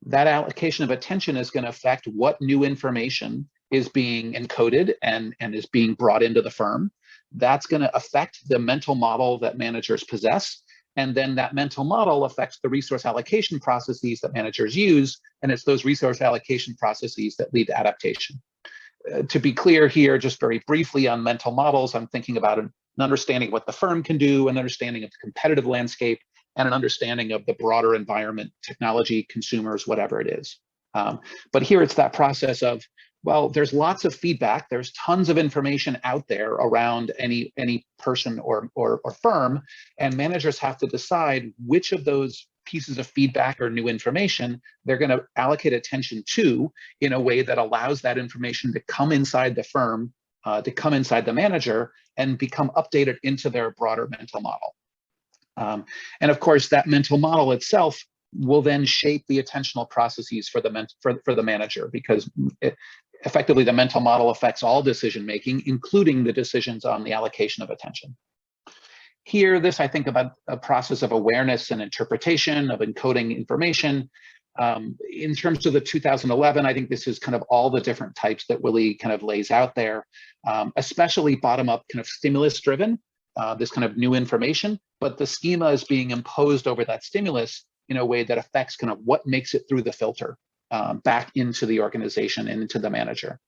That allocation of attention is going to affect what new information is being encoded and is being brought into the firm. That's going to affect the mental model that managers possess. And then that mental model affects the resource allocation processes that managers use. And it's those resource allocation processes that lead to adaptation. To be clear here, just very briefly on mental models, I'm thinking about an understanding of what the firm can do, an understanding of the competitive landscape, and an understanding of the broader environment, technology, consumers, whatever it is. But here it's that process of, well, there's lots of feedback. There's tons of information out there around any person or firm, and managers have to decide which of those pieces of feedback or new information they're going to allocate attention to in a way that allows that information to come inside the firm, to come inside the manager, and become updated into their broader mental model. And of course, that mental model itself will then shape the attentional processes for the manager, because effectively the mental model affects all decision making, including the decisions on the allocation of attention. Here, this I think about a process of awareness and interpretation, of encoding information. In terms of the 2011, I think this is kind of all the different types that Willie kind of lays out there, especially bottom-up kind of stimulus-driven, this kind of new information, but the schema is being imposed over that stimulus in a way that affects kind of what makes it through the filter back into the organization and into the manager.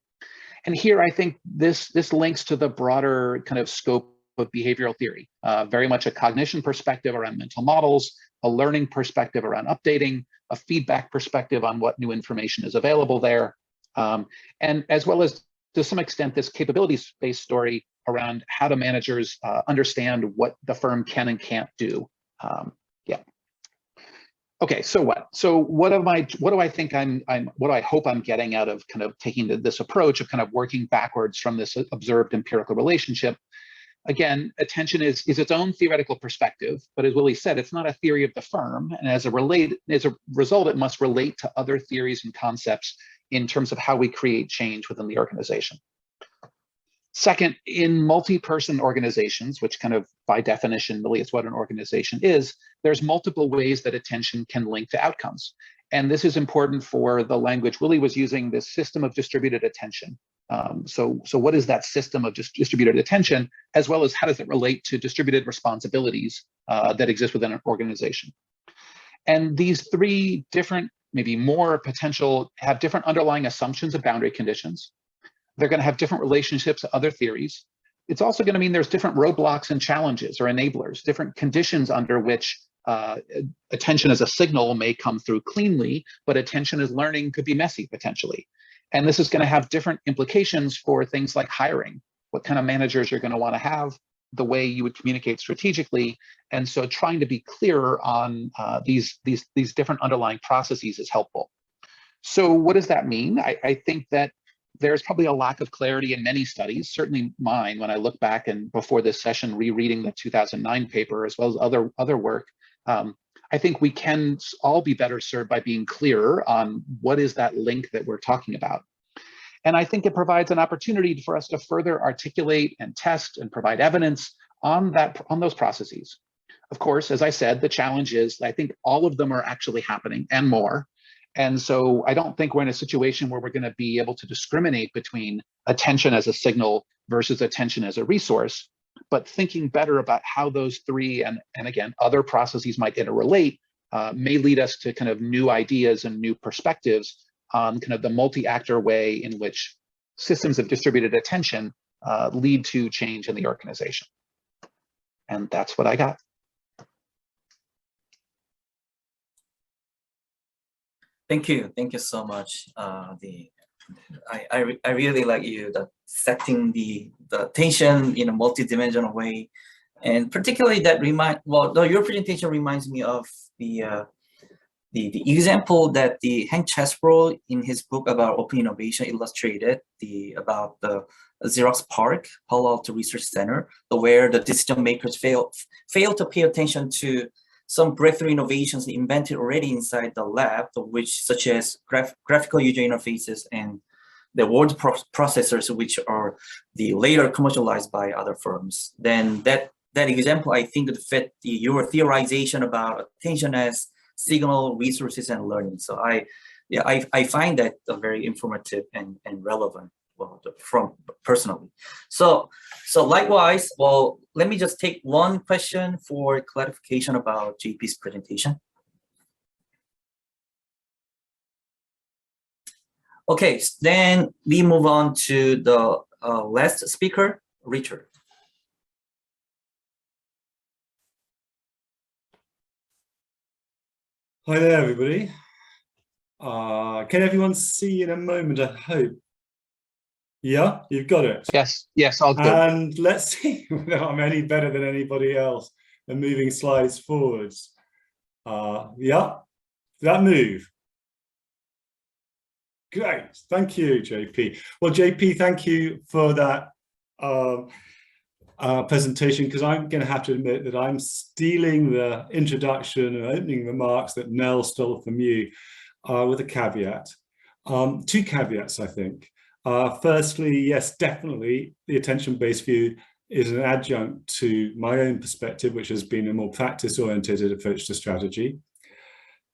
And here, I think this links to the broader kind of scope of behavioral theory, very much a cognition perspective around mental models, a learning perspective around updating, a feedback perspective on what new information is available there, and as well as to some extent this capabilities-based story around how do managers understand what the firm can and can't do. Yeah. Okay, so what? So what do I hope I'm getting out of kind of taking this approach of kind of working backwards from this observed empirical relationship? Again, attention is its own theoretical perspective, but as Willie said, it's not a theory of the firm, and as a result, it must relate to other theories and concepts in terms of how we create change within the organization. Second, in multi-person organizations, which kind of by definition really is what an organization is, there's multiple ways that attention can link to outcomes. And this is important for the language Willie was using, this system of distributed attention. So what is that system of distributed attention, as well as how does it relate to distributed responsibilities that exist within an organization? And these three different, maybe more potential, have different underlying assumptions of boundary conditions. They're going to have different relationships to other theories. It's also going to mean there's different roadblocks and challenges or enablers, different conditions under which attention as a signal may come through cleanly, but attention as learning could be messy potentially. And this is going to have different implications for things like hiring, what kind of managers you're going to want to have, the way you would communicate strategically. And so trying to be clearer on these different underlying processes is helpful. So what does that mean? I think that there's probably a lack of clarity in many studies, certainly mine, when I look back and before this session, rereading the 2009 paper, as well as other work. I think we can all be better served by being clearer on what is that link that we're talking about. And I think it provides an opportunity for us to further articulate and test and provide evidence on those processes. Of course, as I said, the challenge is I think all of them are actually happening and more. And so I don't think we're in a situation where we're going to be able to discriminate between attention as a signal versus attention as a resource, but thinking better about how those three and again, other processes might interrelate may lead us to kind of new ideas and new perspectives on kind of the multi-actor way in which systems of distributed attention lead to change in the organization. And that's what I got. Thank you so much. I really like you setting the attention in a multi-dimensional way, and particularly that your presentation reminds me of the example that the Hank Chesbrough in his book about open innovation illustrated about the Xerox PARC, Palo Alto Research Center, where the decision makers fail to pay attention to some breakthrough innovations invented already inside the lab, such as graphical user interfaces and the word processors, which are later commercialized by other firms. Then that example, I think, fit your theorization about attention as signal, resources, and learning. So I find that very informative and relevant, well, from personally. So likewise, well, let me just take one question for clarification about JP's presentation. Okay, then we move on to the last speaker, Richard. Hi there, everybody. Can everyone see in a moment, I hope? Yeah, you've got it. Yes, all good. And let's see whether I'm any better than anybody else at moving slides forwards. Yeah, that move. Great, thank you, JP. Well, JP, thank you for that presentation, because I'm going to have to admit that I'm stealing the introduction and opening remarks that Nell stole from you with a caveat. Two caveats, I think. Firstly, yes, definitely the attention-based view is an adjunct to my own perspective, which has been a more practice-oriented approach to strategy.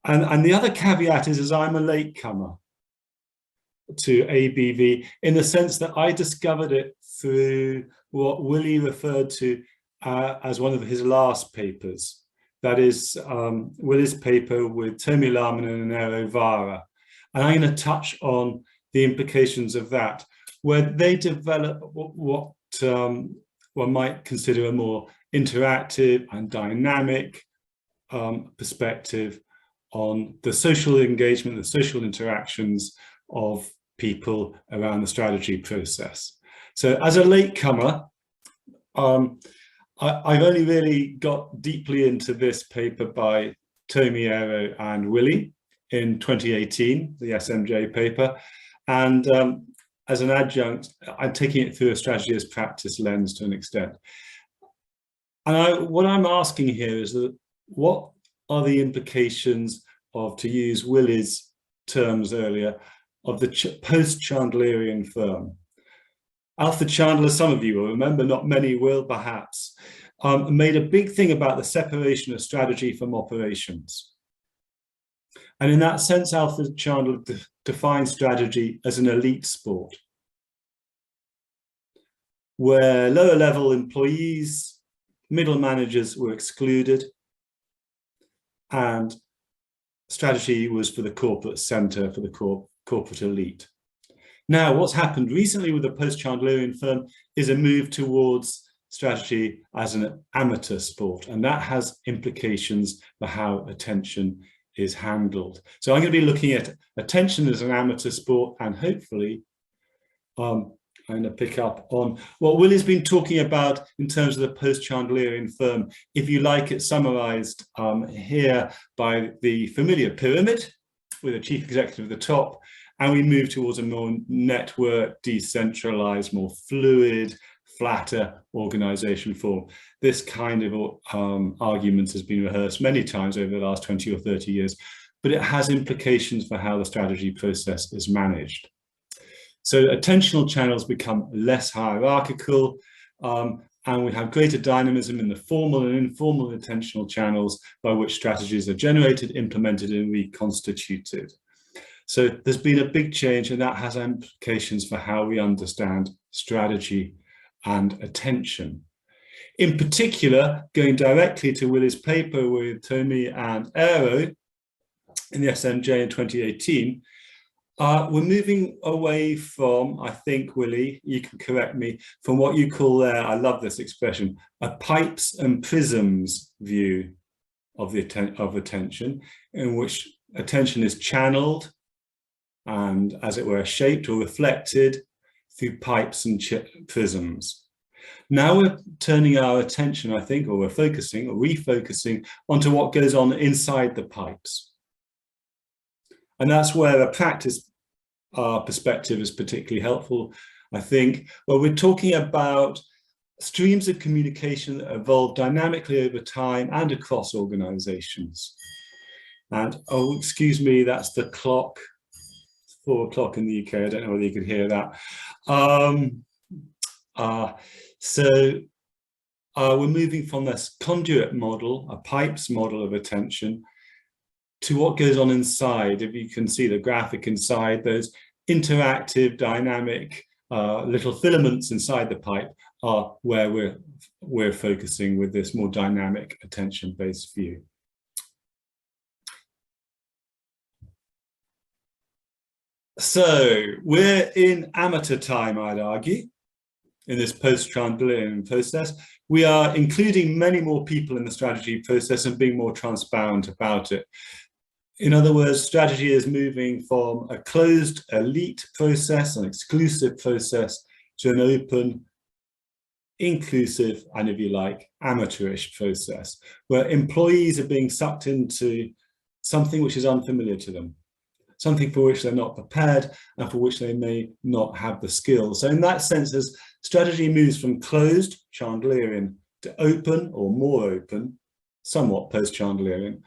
And the other caveat is I'm a latecomer to ABV, in the sense that I discovered it through what Willie referred to as one of his last papers. That is Willie's paper with Tomi Laamanen and Eero Vaara. And I'm going to touch on the implications of that, where they develop what one might consider a more interactive and dynamic perspective on the social engagement, the social interactions of people around the strategy process. So as a latecomer, I've only really got deeply into this paper by Tomi, Eero and Willie in 2018, the SMJ paper. And as an adjunct, I'm taking it through a strategy as practice lens to an extent. And what I'm asking here is that what are the implications of, to use Willie's terms earlier, of the post-Chandlerian firm? Alfred Chandler, some of you will remember, not many will perhaps, made a big thing about the separation of strategy from operations. And in that sense, Alfred Chandler defined strategy as an elite sport, where lower level employees, middle managers were excluded, and strategy was for the corporate center, for the corporate elite. Now, what's happened recently with the post-Chandlerian firm is a move towards strategy as an amateur sport, and that has implications for how attention is handled. So I'm going to be looking at attention as an amateur sport, and hopefully I'm going to pick up on what Willie's been talking about in terms of the post-Chandlerian firm. If you like, it's summarized here by the familiar pyramid with a chief executive at the top, and we move towards a more network, decentralized, more fluid, flatter organization form. This kind of argument has been rehearsed many times over the last 20 or 30 years, but it has implications for how the strategy process is managed. So attentional channels become less hierarchical, and we have greater dynamism in the formal and informal attentional channels by which strategies are generated, implemented, and reconstituted. So there's been a big change, and that has implications for how we understand strategy and attention. In particular, going directly to Willie's paper with Tomi and Eero in the SMJ in 2018, we're moving away from, I think, Willie, you can correct me, from what you call there, I love this expression, a pipes and prisms view of attention, in which attention is channeled and, as it were, shaped or reflected through pipes and prisms. Now we're turning our attention, I think, or we're focusing or refocusing onto what goes on inside the pipes. And that's where a practice perspective is particularly helpful, I think, where we're talking about streams of communication that evolve dynamically over time and across organizations. And, oh, excuse me, that's the clock. 4 o'clock in the UK. I don't know whether you could hear that. We're moving from this conduit model, a pipes model of attention, to what goes on inside. If you can see the graphic inside, those interactive, dynamic little filaments inside the pipe are where we're focusing with this more dynamic attention-based view. So we're in amateur time, I'd argue, in this post-Chandlerian process. We are including many more people in the strategy process and being more transparent about it. In other words, strategy is moving from a closed elite process, an exclusive process, to an open, inclusive, and if you like, amateurish process, where employees are being sucked into something which is unfamiliar to them, something for which they're not prepared and for which they may not have the skills. So in that sense, as strategy moves from closed, Chandlerian, to open or more open, somewhat post-Chandlerian,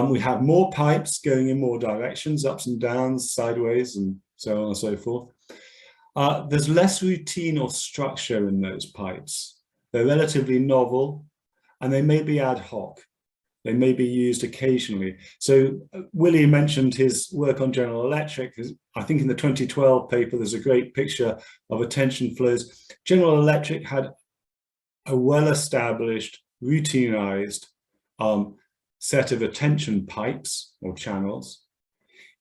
we have more pipes going in more directions, ups and downs, sideways, and so on and so forth. There's less routine or structure in those pipes. They're relatively novel, and they may be ad hoc. They may be used occasionally. So Willie mentioned his work on General Electric. I think in the 2012 paper, there's a great picture of attention flows. General Electric had a well-established, routinized set of attention pipes or channels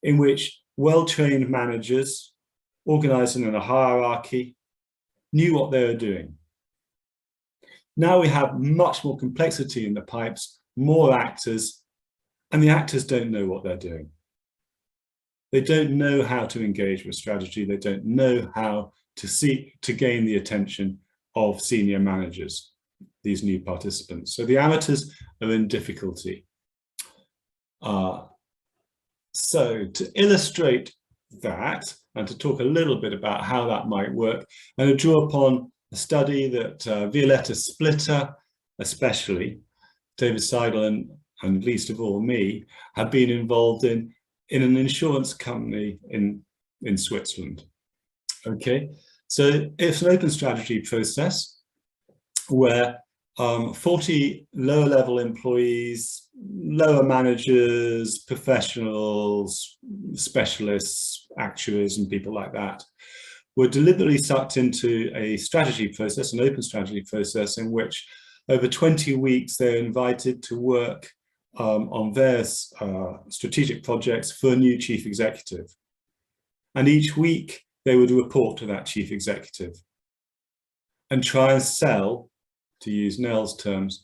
in which well-trained managers, organized in a hierarchy, knew what they were doing. Now we have much more complexity in the pipes, more actors, and the actors don't know what they're doing. They don't know how to engage with strategy. They don't know how to gain the attention of senior managers, these new participants. So the amateurs are in difficulty. So to illustrate that, and to talk a little bit about how that might work, and to draw upon a study that Violetta Splitter, especially, David Seidel and least of all me, have been involved in an insurance company in Switzerland. Okay, so it's an open strategy process where 40 lower level employees, lower managers, professionals, specialists, actuaries, and people like that were deliberately sucked into a strategy process, an open strategy process, in which over 20 weeks they're invited to work on various strategic projects for a new chief executive. And each week they would report to that chief executive and try and sell, to use Nell's terms,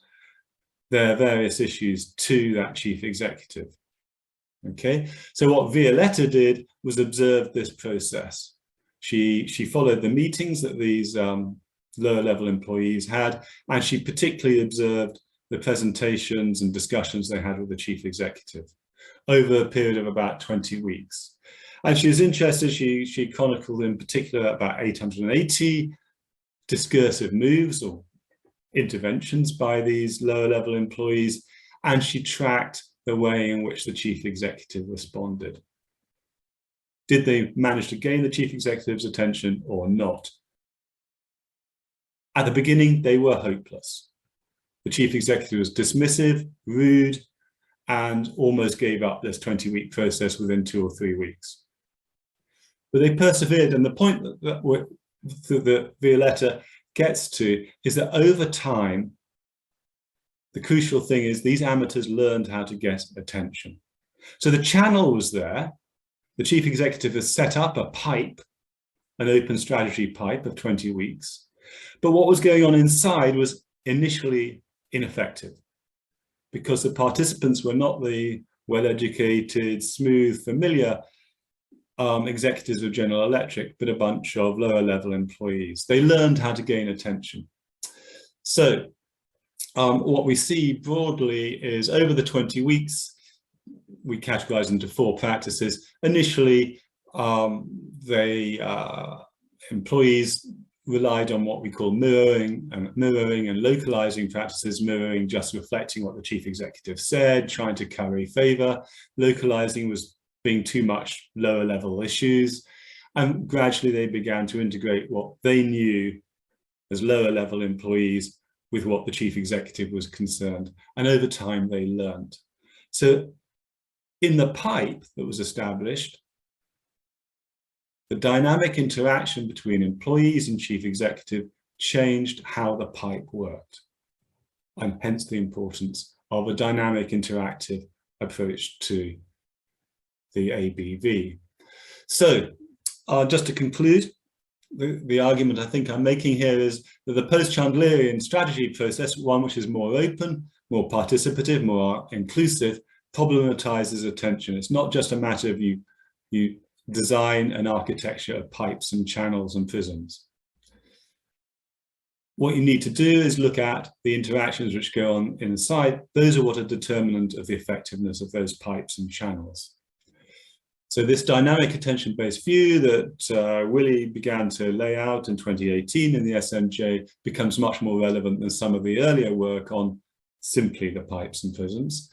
their various issues to that chief executive. Okay, so what Violetta did was observe this process. She followed the meetings that these lower level employees had, and she particularly observed the presentations and discussions they had with the chief executive over a period of about 20 weeks. And she was interested, she chronicled in particular about 880 discursive moves or interventions by these lower level employees, and she tracked the way in which the chief executive responded. Did they manage to gain the chief executive's attention or not? At the beginning, they were hopeless. The chief executive was dismissive, rude, and almost gave up this 20-week process within 2 or 3 weeks. But they persevered, and the point that Violetta gets to is that over time, the crucial thing is these amateurs learned how to get attention. So the channel was there. The chief executive has set up a pipe, an open strategy pipe of 20 weeks. But what was going on inside was initially ineffective because the participants were not the well-educated, smooth, familiar executives of General Electric, but a bunch of lower level employees. They learned how to gain attention. So what we see broadly is over the 20 weeks, we categorize into 4 practices. Initially, employees relied on what we call mirroring and localizing practices. Mirroring, just reflecting what the chief executive said, trying to curry favor. Localizing was being too much lower level issues. And gradually they began to integrate what they knew as lower level employees with what the chief executive was concerned. And over time they learned. So in the pipe that was established, the dynamic interaction between employees and chief executive changed how the pipe worked, and hence the importance of a dynamic interactive approach to the ABV. So just to conclude, the argument I think I'm making here is that the post-Chandlerian strategy process, one which is more open, more participative, more inclusive, problematizes attention. It's not just a matter of you design an architecture of pipes and channels and prisms. What you need to do is look at the interactions which go on inside. Those are what are determinant of the effectiveness of those pipes and channels. So this dynamic attention-based view that Willie began to lay out in 2018 in the SNJ becomes much more relevant than some of the earlier work on simply the pipes and prisms.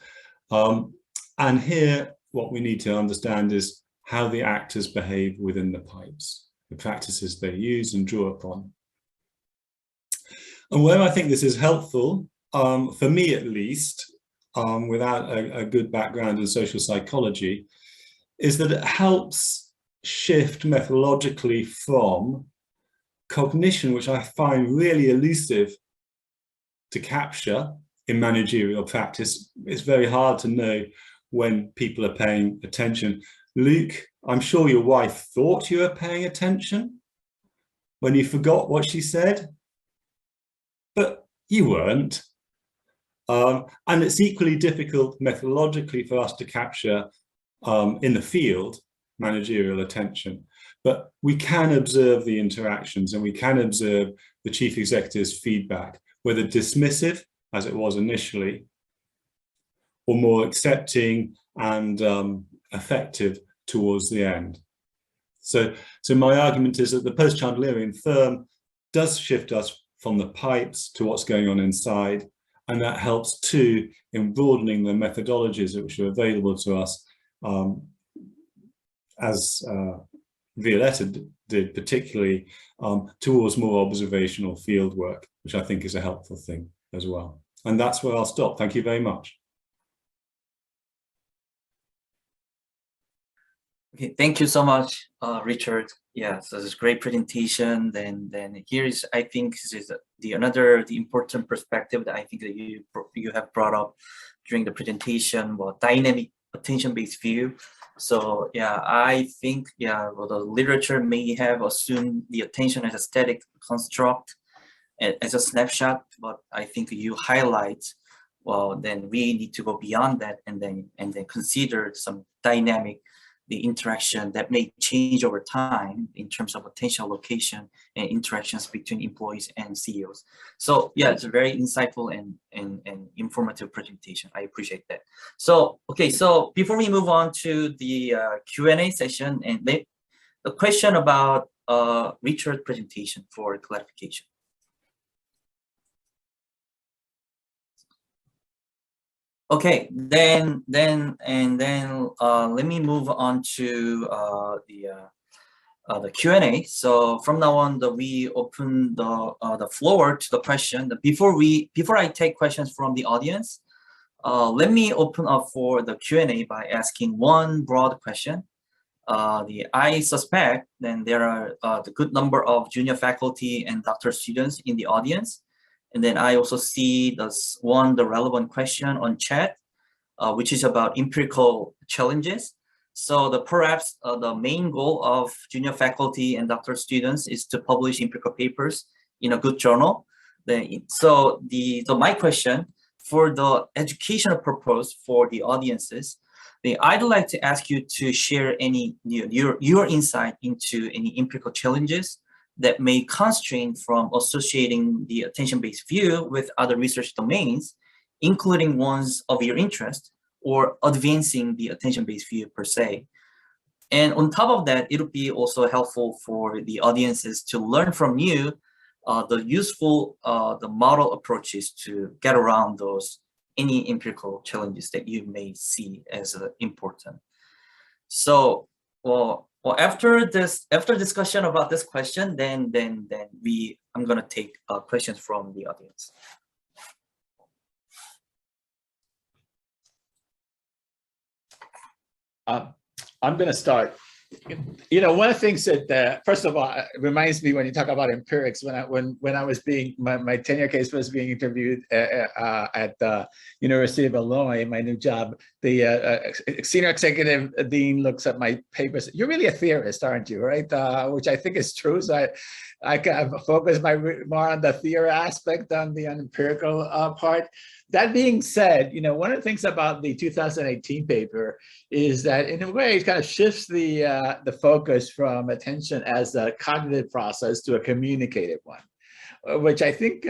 And here, what we need to understand is how the actors behave within the pipes, the practices they use and draw upon. And where I think this is helpful, for me at least, without a good background in social psychology, is that it helps shift methodologically from cognition, which I find really elusive to capture in managerial practice. It's very hard to know when people are paying attention. Luke, I'm sure your wife thought you were paying attention when you forgot what she said, but you weren't. And it's equally difficult methodologically for us to capture in the field managerial attention, but we can observe the interactions and we can observe the chief executive's feedback, whether dismissive as it was initially, or more accepting and effective towards the end. So my argument is that the post-Chandlerian firm does shift us from the pipes to what's going on inside, and that helps too in broadening the methodologies which are available to us, as Violetta did, particularly towards more observational field work, which I think is a helpful thing as well. And that's where I'll stop. Thank you very much. Okay, thank you so much, Richard. Yeah, so this great presentation. Then here is, I think, this is the important perspective that I think that you have brought up during the presentation, dynamic attention-based view. So yeah, I think the literature may have assumed the attention as a static construct, as a snapshot, but I think you highlight, then we need to go beyond that and then consider some dynamic, the interaction that may change over time in terms of attention allocation and interactions between employees and CEOs. So yeah, it's a very insightful and informative presentation. I appreciate that. So, okay, so before we move on to the Q&A session, and the question about Richard's presentation for clarification. Okay, then let me move on to the Q&A. So from now on, we open the floor to the question. Before I take questions from the audience, let me open up for the Q&A by asking one broad question. I suspect then there are the good number of junior faculty and doctoral students in the audience. And then I also see the relevant question on chat, which is about empirical challenges. So perhaps the main goal of junior faculty and doctoral students is to publish empirical papers in a good journal. So my question for the educational purpose for the audiences, I'd like to ask you to share any your insight into any empirical challenges that may constrain from associating the attention-based view with other research domains, including ones of your interest, or advancing the attention-based view per se. And on top of that, it would be also helpful for the audiences to learn from you the useful the model approaches to get around any empirical challenges that you may see as important. So, after discussion about this question, then I'm gonna take questions from the audience. I'm going to start. You know, one of the things that, first of all, it reminds me when you talk about empirics, when I was being, my tenure case was being interviewed at the University of Illinois, my new job, the senior executive dean looks at my papers. You're really a theorist, aren't you, right? Which I think is true. So I kind of focus more on the theory aspect than the empirical part. That being said, you know, one of the things about the 2018 paper is that in a way it kind of shifts the focus from attention as a cognitive process to a communicative one, which I think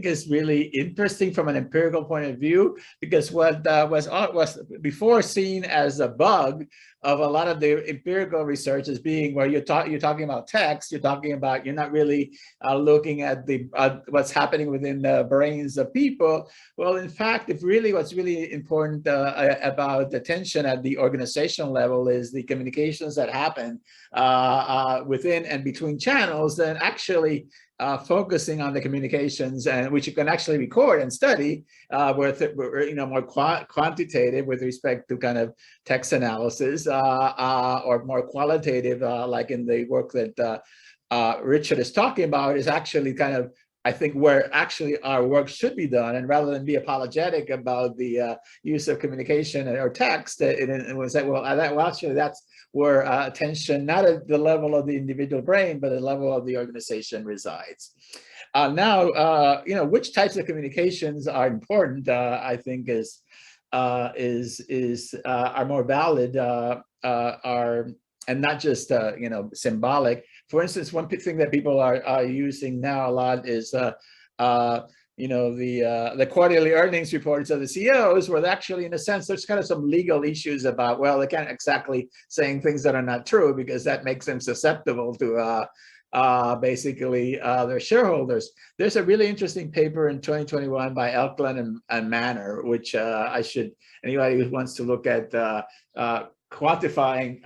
is really interesting from an empirical point of view, because what was before seen as a bug of a lot of the empirical research is being where you're talking about text, you're not really looking at what's happening within the brains of people. Well, in fact, what's really important about attention at the organizational level is the communications that happen within and between channels, and actually focusing on the communications, and which you can actually record and study, more quantitative with respect to kind of text analysis, or more qualitative, like in the work that Richard is talking about, is actually kind of, I think, where actually our work should be done. And rather than be apologetic about the use of communication or text, it was that, well, actually that's where attention, not at the level of the individual brain, but at the level of the organization resides. Now, you know, which types of communications are important, I think are more valid, and not just, you know, symbolic. For instance, one thing that people are using now a lot is, you know, the quarterly earnings reports of the CEOs, where actually, in a sense, there's kind of some legal issues about, well, they can't exactly saying things that are not true, because that makes them susceptible to basically their shareholders. There's a really interesting paper in 2021 by Elkland and Manor, which anybody who wants to look at quantifying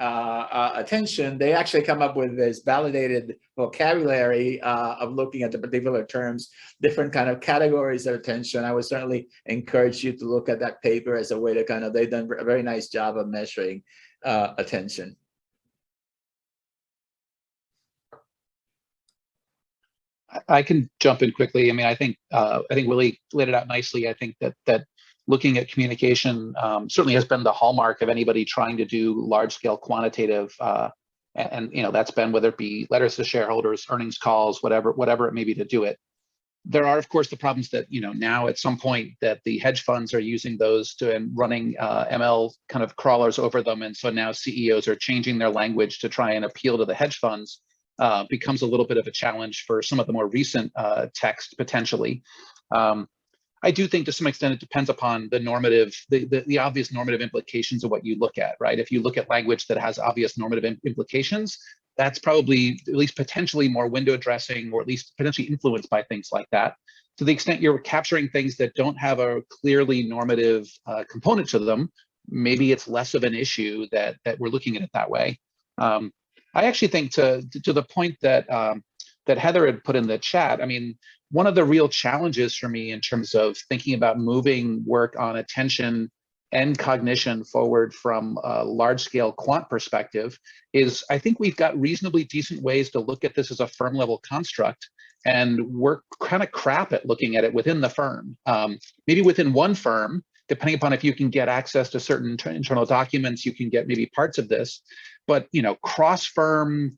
attention, they actually come up with this validated vocabulary of looking at the particular terms, different kind of categories of attention. I would certainly encourage you to look at that paper as a way to kind of, they've done a very nice job of measuring attention. I can jump in quickly. I mean, I think Willie laid it out nicely. I think that looking at communication certainly has been the hallmark of anybody trying to do large-scale quantitative, and you know, that's been whether it be letters to shareholders, earnings calls, whatever it may be to do it. There are, of course, the problems that, you know, now at some point that the hedge funds are using those and running ML kind of crawlers over them, and so now CEOs are changing their language to try and appeal to the hedge funds. Becomes a little bit of a challenge for some of the more recent text potentially. I do think to some extent it depends upon the obvious normative implications of what you look at, right? If you look at language that has obvious normative implications, that's probably at least potentially more window dressing, or at least potentially influenced by things like that. To the extent you're capturing things that don't have a clearly normative component to them, maybe it's less of an issue that we're looking at it that way. I actually think to the point that that Heather had put in the chat, I mean, one of the real challenges for me in terms of thinking about moving work on attention and cognition forward from a large-scale quant perspective is I think we've got reasonably decent ways to look at this as a firm-level construct, and we're kind of crap at looking at it within the firm. Maybe within one firm, depending upon if you can get access to certain internal documents, you can get maybe parts of this. But, you know, cross-firm,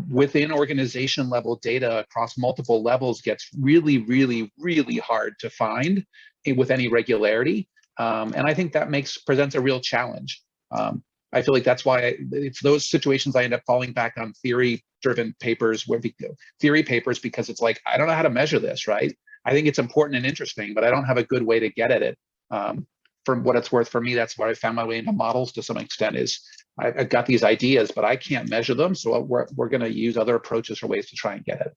within organization level data across multiple levels gets really, really, really hard to find with any regularity. And I think that presents a real challenge. I feel like that's why it's those situations I end up falling back on theory-driven papers, because it's like, I don't know how to measure this, right? I think it's important and interesting, but I don't have a good way to get at it. For what it's worth, for me, that's where I found my way into models to some extent. Is I've got these ideas, but I can't measure them, so we're going to use other approaches or ways to try and get it.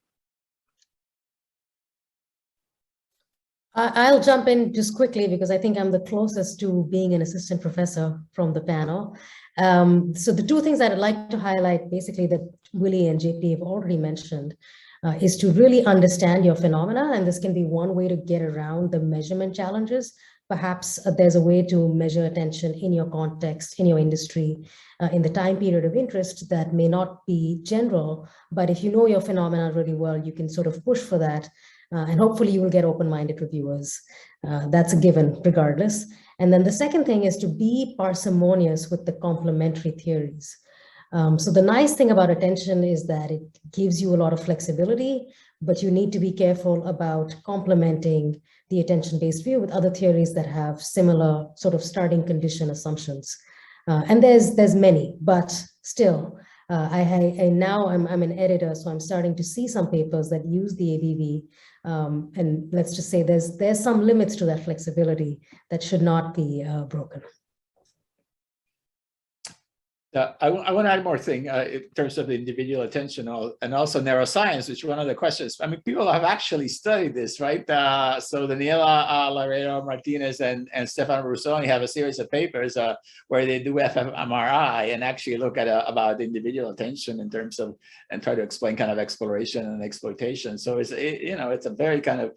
I'll jump in just quickly because I think I'm the closest to being an assistant professor from the panel. So the two things that I'd like to highlight, basically, that Willie and JP have already mentioned, is to really understand your phenomena, and this can be one way to get around the measurement challenges perhaps there's a way to measure attention in your context, in your industry, in the time period of interest that may not be general, but if you know your phenomena really well, you can sort of push for that. And hopefully you will get open-minded reviewers. That's a given regardless. And then the second thing is to be parsimonious with the complementary theories. So the nice thing about attention is that it gives you a lot of flexibility, but you need to be careful about complementing the attention-based view with other theories that have similar sort of starting condition assumptions. And there's many, but still, now I'm an editor, so I'm starting to see some papers that use the ABV, and let's just say there's some limits to that flexibility that should not be broken. I want to add more thing in terms of the individual attention and also neuroscience, which is one of the questions. I mean, people have actually studied this, right? So Daniela Laredo Martinez and Stefano Russoni have a series of papers where they do fMRI and actually look at about individual attention in terms of, and try to explain kind of exploration and exploitation. So it's a very kind of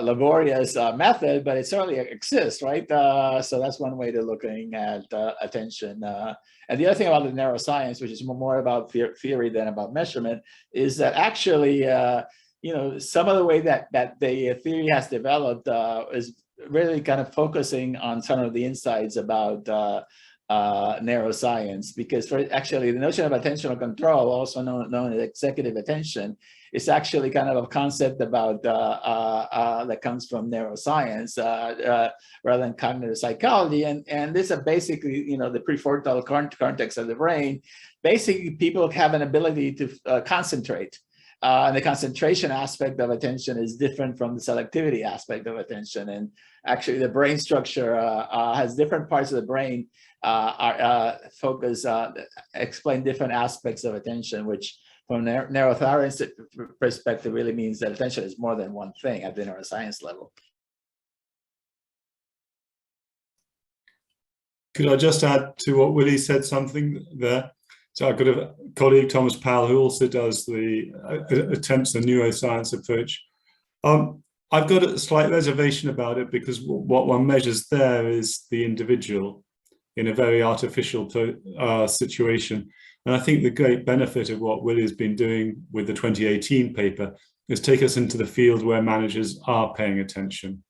laborious method, but it certainly exists, right? So that's one way to looking at attention. And the other thing about the neuroscience, which is more about theory than about measurement, is that actually, some of the way that the theory has developed is really kind of focusing on some of the insights about neuroscience, because actually the notion of attentional control, also known as executive attention, is actually kind of a concept about that comes from neuroscience rather than cognitive psychology. And this is basically, the prefrontal cortex of the brain. Basically, people have an ability to concentrate. And the concentration aspect of attention is different from the selectivity aspect of attention. And actually, the brain structure has different parts of the brain explain different aspects of attention, which from neuroscience perspective really means that attention is more than one thing at the neuroscience level. Could I just add to what Willie said something there? So I've got a colleague, Thomas Powell, who also does attempts the neuroscience approach. I've got a slight reservation about it because what one measures there is the individual in a very artificial situation. And I think the great benefit of what Willie has been doing with the 2018 paper is take us into the field where managers are paying attention.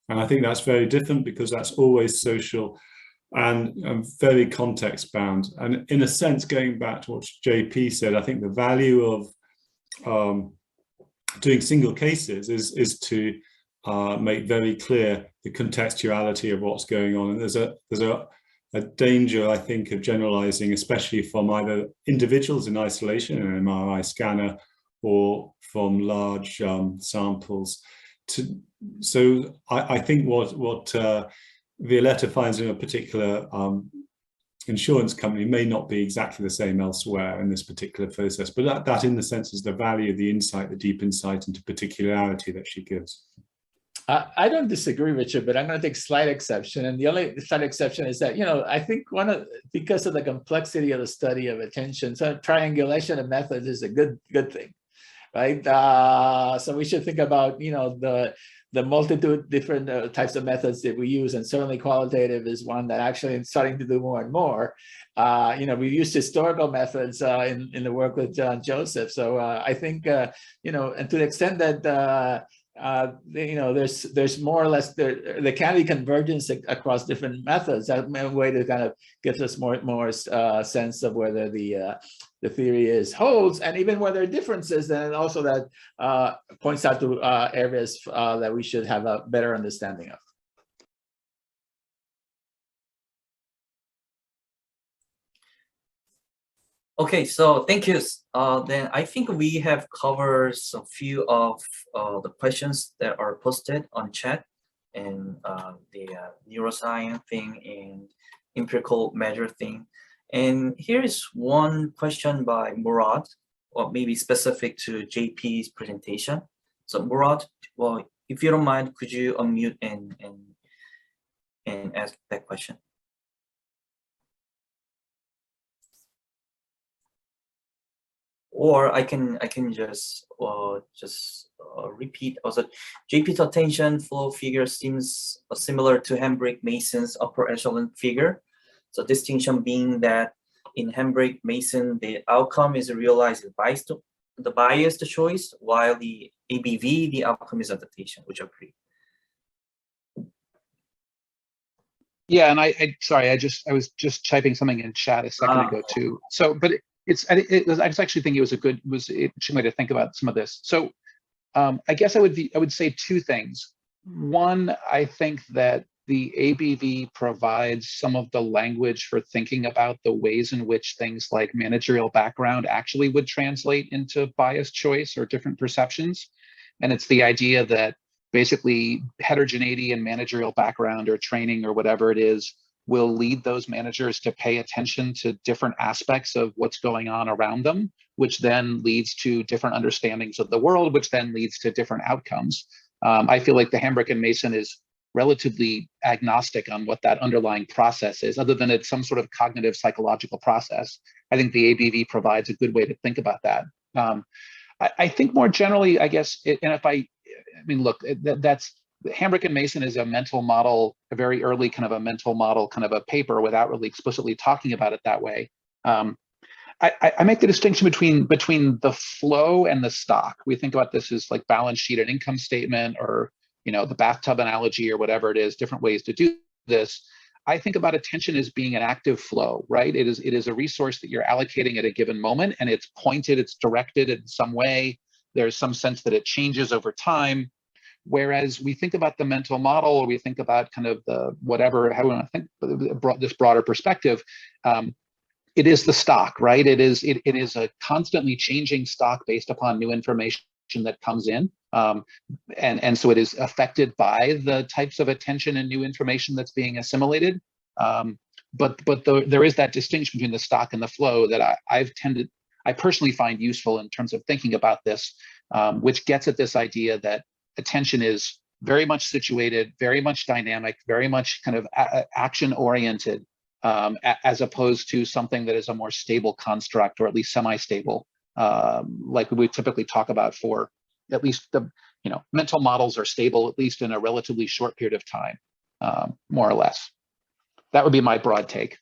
And I think that's very different because that's always social and very context bound. And in a sense, going back to what JP said, I think the value of doing single cases is to make very clear the contextuality of what's going on. And there's a danger, I think, of generalizing, especially from either individuals in isolation, an MRI scanner, or from large samples. So I think what Violetta finds in a particular insurance company may not be exactly the same elsewhere in this particular process, but that in the sense is the value of the insight, the deep insight into particularity that she gives. I don't disagree, Richard, but I'm going to take slight exception. And the only slight exception is that, I think because of the complexity of the study of attention, so triangulation of methods is a good thing, right? So we should think about, the multitude different types of methods that we use, and certainly qualitative is one that actually is starting to do more and more. We've used historical methods in the work with John Joseph. So I think, and to the extent that there's more or less there can be convergence across different methods. That way to kind of gives us more sense of whether the theory holds, and even where there are differences, and also that points out to areas that we should have a better understanding of. Okay, so thank you. Then I think we have covered a few of the questions that are posted on chat, and the neuroscience thing and empirical measure thing. And here is one question by Murad, or maybe specific to JP's presentation. So Murad, well, if you don't mind, could you unmute and ask that question? Or I can just repeat. Also, JP's attention flow figure seems similar to Hambrick-Mason's upper echelon figure. So distinction being that in Hambrick-Mason, the outcome is realized the biased choice, while the ABV, the outcome is adaptation, which I agree. Yeah, and sorry, I was just typing something in chat a second ago too. So, but I just actually think it was an interesting way to think about some of this. So, I guess I would say two things. One, I think that the ABV provides some of the language for thinking about the ways in which things like managerial background actually would translate into biased choice or different perceptions. And it's the idea that basically heterogeneity in managerial background or training or whatever it is will lead those managers to pay attention to different aspects of what's going on around them, which then leads to different understandings of the world, which then leads to different outcomes. I feel like the Hambrick and Mason is relatively agnostic on what that underlying process is, other than it's some sort of cognitive psychological process. I think the ABV provides a good way to think about that. I think more generally, I guess, look, that's Hambrick and Mason is a mental model, a very early kind of a mental model, kind of a paper without really explicitly talking about it that way. I make the distinction between the flow and the stock. We think about this as like balance sheet and income statement, or the bathtub analogy or whatever it is, different ways to do this. I think about attention as being an active flow, right? It is a resource that you're allocating at a given moment, and it's pointed, it's directed in some way. There's some sense that it changes over time. Whereas we think about the mental model, or we think about kind of the whatever, how we want to think this broader perspective, it is the stock, right? It is a constantly changing stock based upon new information that comes in. And so it is affected by the types of attention and new information that's being assimilated. But there is that distinction between the stock and the flow that I personally find useful in terms of thinking about this, which gets at this idea that attention is very much situated, very much dynamic, very much kind of action oriented, as opposed to something that is a more stable construct, or at least semi-stable, like we typically talk about for at least the, mental models are stable, at least in a relatively short period of time, more or less. That would be my broad take.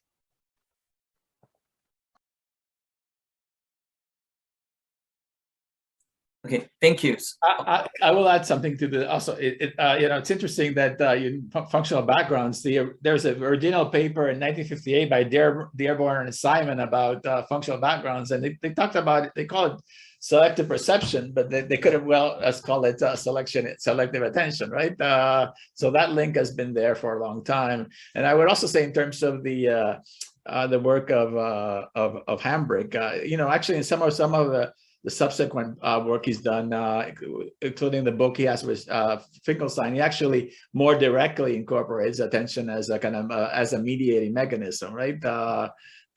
Okay, thank you. I will add something to the also. It's interesting that in functional backgrounds, there's an original paper in 1958 by Dearborn and Simon about functional backgrounds, and they talked about it. They call it selective perception, but they could have called it selective attention, right? So that link has been there for a long time. And I would also say, in terms of the work of Hambrick, actually in some of the subsequent work he's done, including the book he has with Finkelstein, he actually more directly incorporates attention as a kind of as a mediating mechanism, right?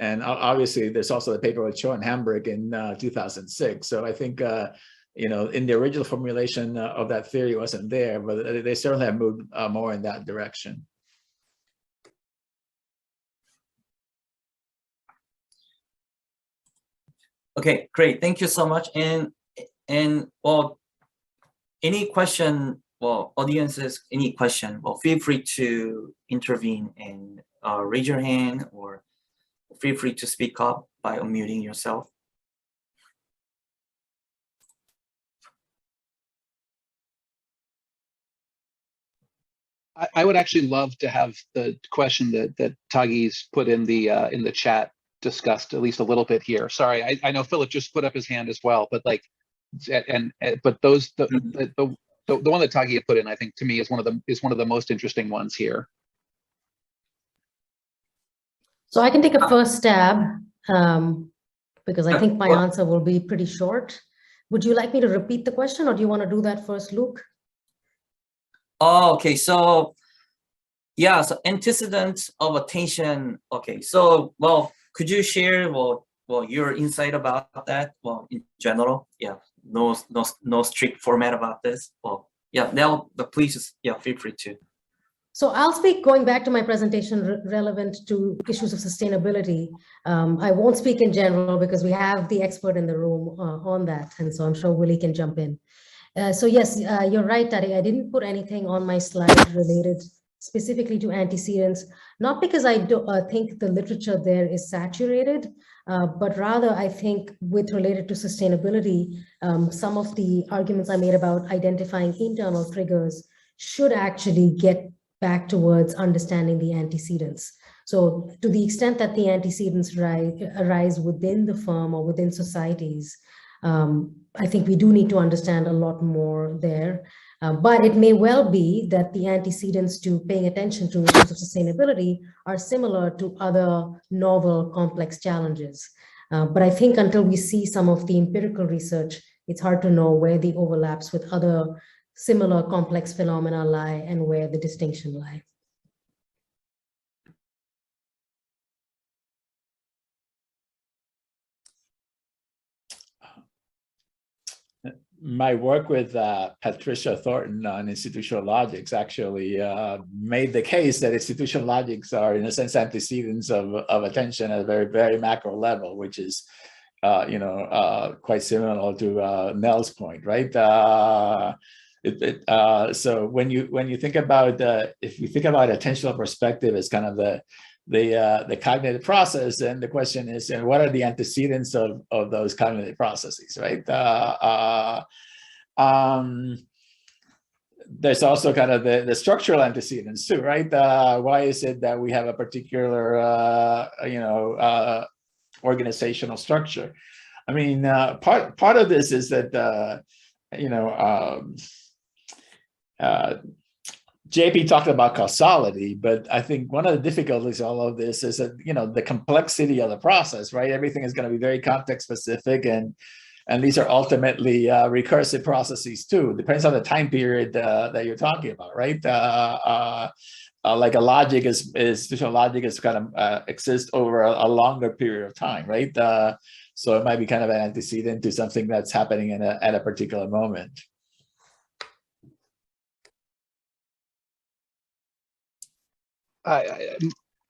And obviously, there's also the paper with Cho and Hambrick in 2006. So I think, in the original formulation of that theory wasn't there, but they certainly have moved more in that direction. Okay, great. Thank you so much. And well, any question, audiences, any question, feel free to intervene and raise your hand, or feel free to speak up by unmuting yourself. I would actually love to have the question that Tagi's put in the chat discussed at least a little bit here. Sorry, I know Philip just put up his hand as well, but the one that Tagi had put in, I think, to me is one of the most interesting ones here. So I can take a first stab, because I think my answer will be pretty short. Would you like me to repeat the question, or do you want to do that first, Luke? Oh, okay. So yeah, so antecedents of attention. Okay, so could you share your insight about that? In general, yeah, no strict format about this. Yeah, now please, yeah, feel free to. So I'll speak, going back to my presentation relevant to issues of sustainability. I won't speak in general because we have the expert in the room on that, and so I'm sure Willie can jump in. So yes, you're right, Tari. I didn't put anything on my slide related specifically to antecedents, not because I think the literature there is saturated, but rather I think with related to sustainability, some of the arguments I made about identifying internal triggers should actually get back towards understanding the antecedents. So to the extent that the antecedents arise within the firm or within societies, I think we do need to understand a lot more there. But it may well be that the antecedents to paying attention to issues of sustainability are similar to other novel, complex challenges. But I think until we see some of the empirical research, it's hard to know where the overlaps with other similar complex phenomena lie and where the distinction lie. My work with Patricia Thornton on institutional logics actually made the case that institutional logics are, in a sense, antecedents of attention at a very, very macro level, which is, quite similar to Nell's point, right? So when you think about if you think about attentional perspective as kind of the cognitive process, and the question is, what are the antecedents of those cognitive processes, right? There's also kind of the structural antecedents too, right? Why is it that we have a particular, organizational structure? I mean, part of this is that, JP talked about causality, but I think one of the difficulties of all of this is that, the complexity of the process, right? Everything is going to be very context specific, and these are ultimately recursive processes too. Depends on the time period that you're talking about, right? Like a logic institutional logic is kind of exists over a longer period of time, right? So it might be kind of an antecedent to something that's happening at a particular moment. I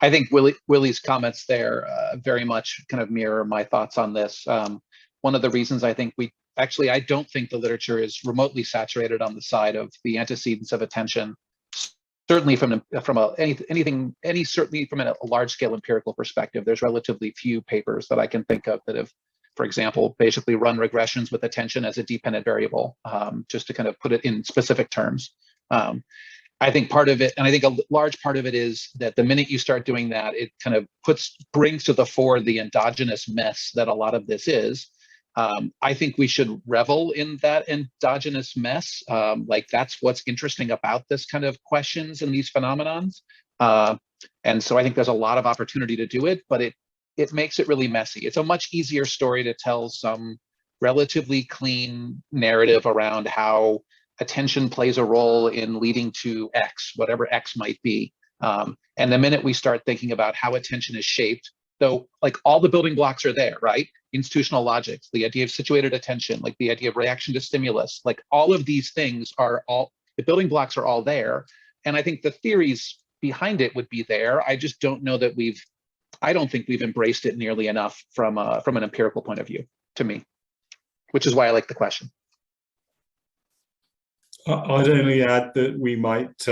think Willie's comments there very much kind of mirror my thoughts on this. One of the reasons I think I don't think the literature is remotely saturated on the side of the antecedents of attention. Certainly certainly from a large scale empirical perspective, there's relatively few papers that I can think of that have, for example, basically run regressions with attention as a dependent variable, just to kind of put it in specific terms. I think part of it, and I think a large part of it, is that the minute you start doing that, it kind of brings to the fore the endogenous mess that a lot of this is. I think we should revel in that endogenous mess. Like, that's what's interesting about this kind of questions and these phenomenons. And so I think there's a lot of opportunity to do it, but it makes it really messy. It's a much easier story to tell some relatively clean narrative around how attention plays a role in leading to X, whatever X might be. And the minute we start thinking about how attention is shaped, though, like, all the building blocks are there, right? Institutional logics, the idea of situated attention, like the idea of reaction to stimulus, like all of these things the building blocks are all there. And I think the theories behind it would be there. I just don't know that I don't think we've embraced it nearly enough from an empirical point of view, to me, which is why I like the question. I'd only add that we might,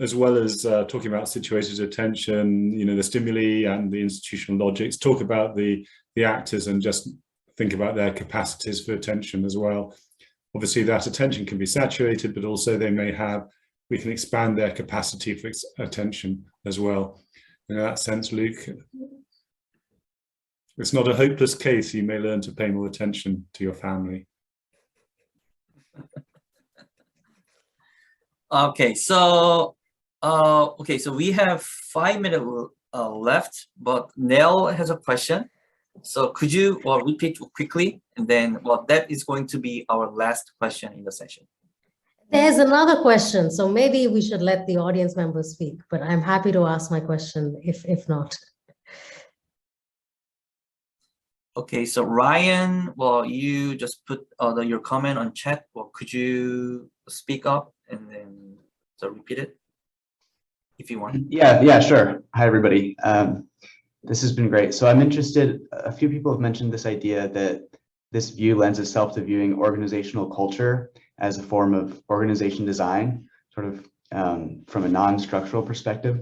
as well as talking about situated attention, the stimuli and the institutional logics, talk about the actors and just think about their capacities for attention as well. Obviously, that attention can be saturated, but also we can expand their capacity for attention as well. In that sense, Luke, it's not a hopeless case. You may learn to pay more attention to your family. Okay, so we have 5 minutes left, but Nell has a question. So could you repeat quickly, and then that is going to be our last question in the session. There's another question, so maybe we should let the audience members speak, but I'm happy to ask my question if not. Okay, so Ryan, you just put your comment on chat. Could you speak up and then repeat it if you want? Yeah, sure. Hi, everybody. This has been great. So I'm interested, a few people have mentioned this idea that this view lends itself to viewing organizational culture as a form of organization design, sort of from a non-structural perspective.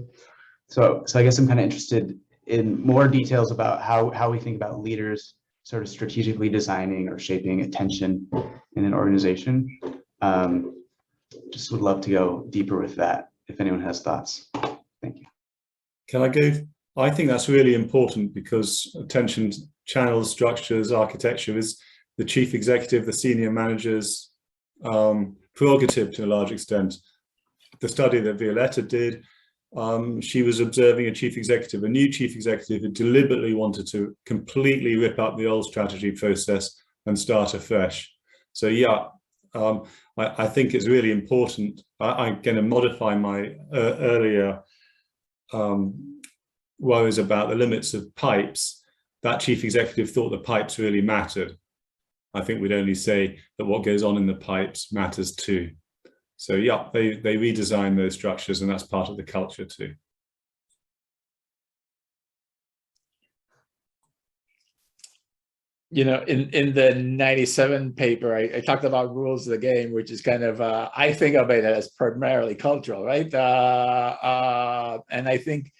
So I guess I'm kind of interested in more details about how we think about leaders sort of strategically designing or shaping attention in an organization. Just would love to go deeper with that if anyone has thoughts. Thank you. Can I go? I think that's really important because attention channels, structures, architecture is the chief executive, the senior manager's prerogative to a large extent. The study that Violetta did, she was observing a chief executive, a new chief executive who deliberately wanted to completely rip up the old strategy process and start afresh. So yeah, I think it's really important. I'm going to modify my earlier worries about the limits of pipes. That chief executive thought the pipes really mattered. I think we'd only say that what goes on in the pipes matters too. So yeah, they redesign those structures, and that's part of the culture too. You know, in the 97 paper, I talked about rules of the game, which is kind of, I think of it as primarily cultural, right? And I think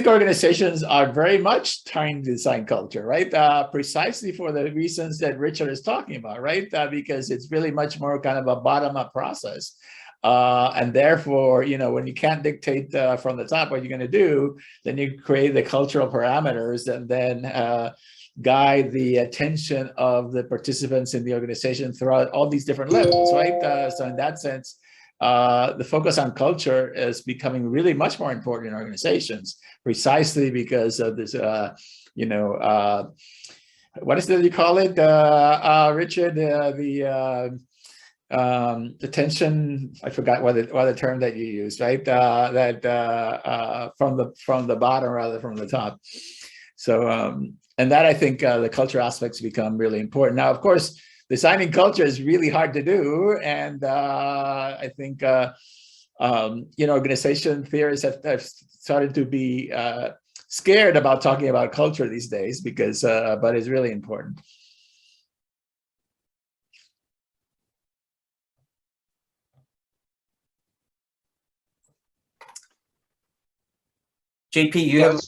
organizations are very much trying to design culture, right? Precisely for the reasons that Richard is talking about, right? Because it's really much more kind of a bottom-up process. And therefore, you know, when you can't dictate from the top what you're going to do, then you create the cultural parameters and then guide the attention of the participants in the organization throughout all these different levels, right? So in that sense, the focus on culture is becoming really much more important in organizations, precisely because of this, you know, what is it you call it, Richard? The attention, I forgot what the term that you used, right? From the bottom rather from the top. So, and that I think the culture aspects become really important. Now, of course, designing culture is really hard to do, and I think you know, organization theorists have started to be scared about talking about culture these days because, but it's really important. JP, you have,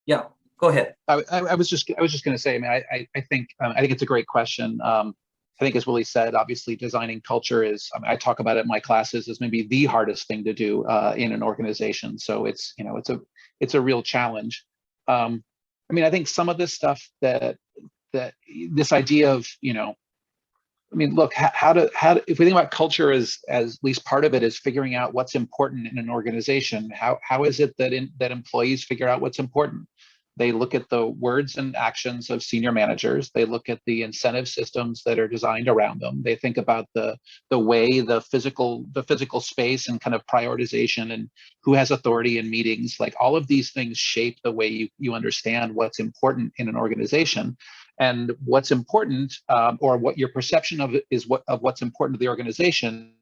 yeah, go ahead. I was just going to say, I mean, I think it's a great question. I think as Willie said, obviously designing culture is, I mean, I talk about it in my classes as maybe the hardest thing to do in an organization. So it's, you know, it's a real challenge. I mean, I think some of this stuff that this idea of, you know, I mean, look, how if we think about culture as at least part of it is figuring out what's important in an organization, how is it that employees figure out what's important? They look at the words and actions of senior managers. They look at the incentive systems that are designed around them. They think about the way the physical space and kind of prioritization and who has authority in meetings. Like all of these things shape the way you understand what's important in an organization. And what's important, or what your perception of it is, of what's important to the organization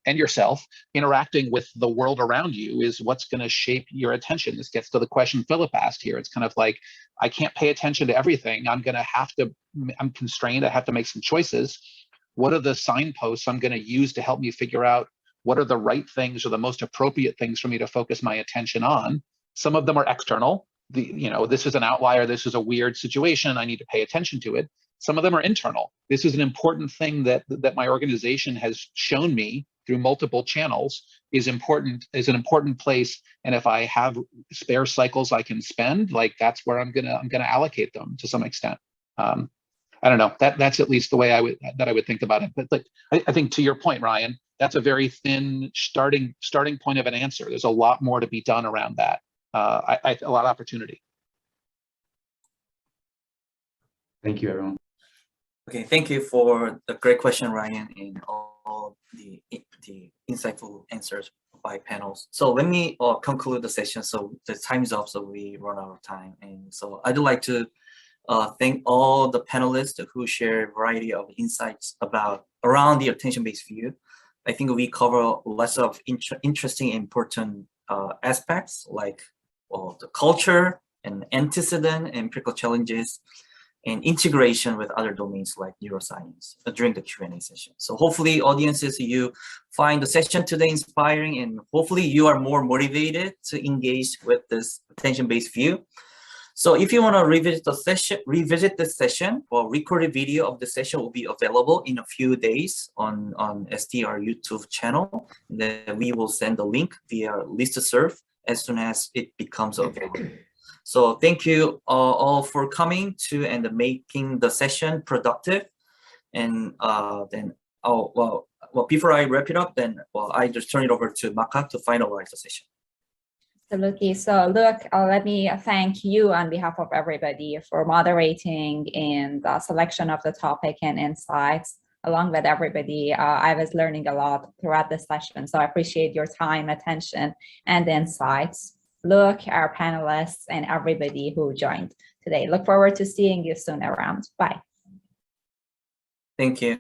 and yourself interacting with the world around you is what's going to shape your attention. This gets to the question Philip asked here. It's kind of like, I can't pay attention to everything. I'm constrained. I have to make some choices. What are the signposts I'm going to use to help me figure out what are the right things or the most appropriate things for me to focus my attention on? Some of them are external. You know, this is an outlier. This is a weird situation. I need to pay attention to it. Some of them are internal. This is an important thing that my organization has shown me through multiple channels is an important place. And if I have spare cycles I can spend, like that's where I'm gonna allocate them to some extent. I don't know. That's at least the way I would think about it. But like I think to your point, Ryan, that's a very thin starting point of an answer. There's a lot more to be done around that. A lot of opportunity. Thank you, everyone. Okay, thank you for the great question, Ryan, and all the insightful answers by panels. So let me conclude the session. So the time is up, so we run out of time. And so I'd like to thank all the panelists who share a variety of insights around the attention-based view. I think we cover lots of interesting, important aspects like the culture and antecedent and empirical challenges. and integration with other domains like neuroscience during the Q&A session. So hopefully audiences, you find the session today inspiring, and hopefully you are more motivated to engage with this attention-based view. So if you want to revisit this session, or recorded video of the session will be available in a few days on STR YouTube channel. Then we will send the link via listserv as soon as it becomes available. So thank you all for coming to and making the session productive. And then, before I wrap it up, I just turn it over to Maka to finalize the session. Absolutely. So look, let me thank you on behalf of everybody for moderating in the selection of the topic and insights. Along with everybody, I was learning a lot throughout the session. So I appreciate your time, attention, and insights. Look, our panelists, and everybody who joined today. Look forward to seeing you soon around. Bye. Thank you.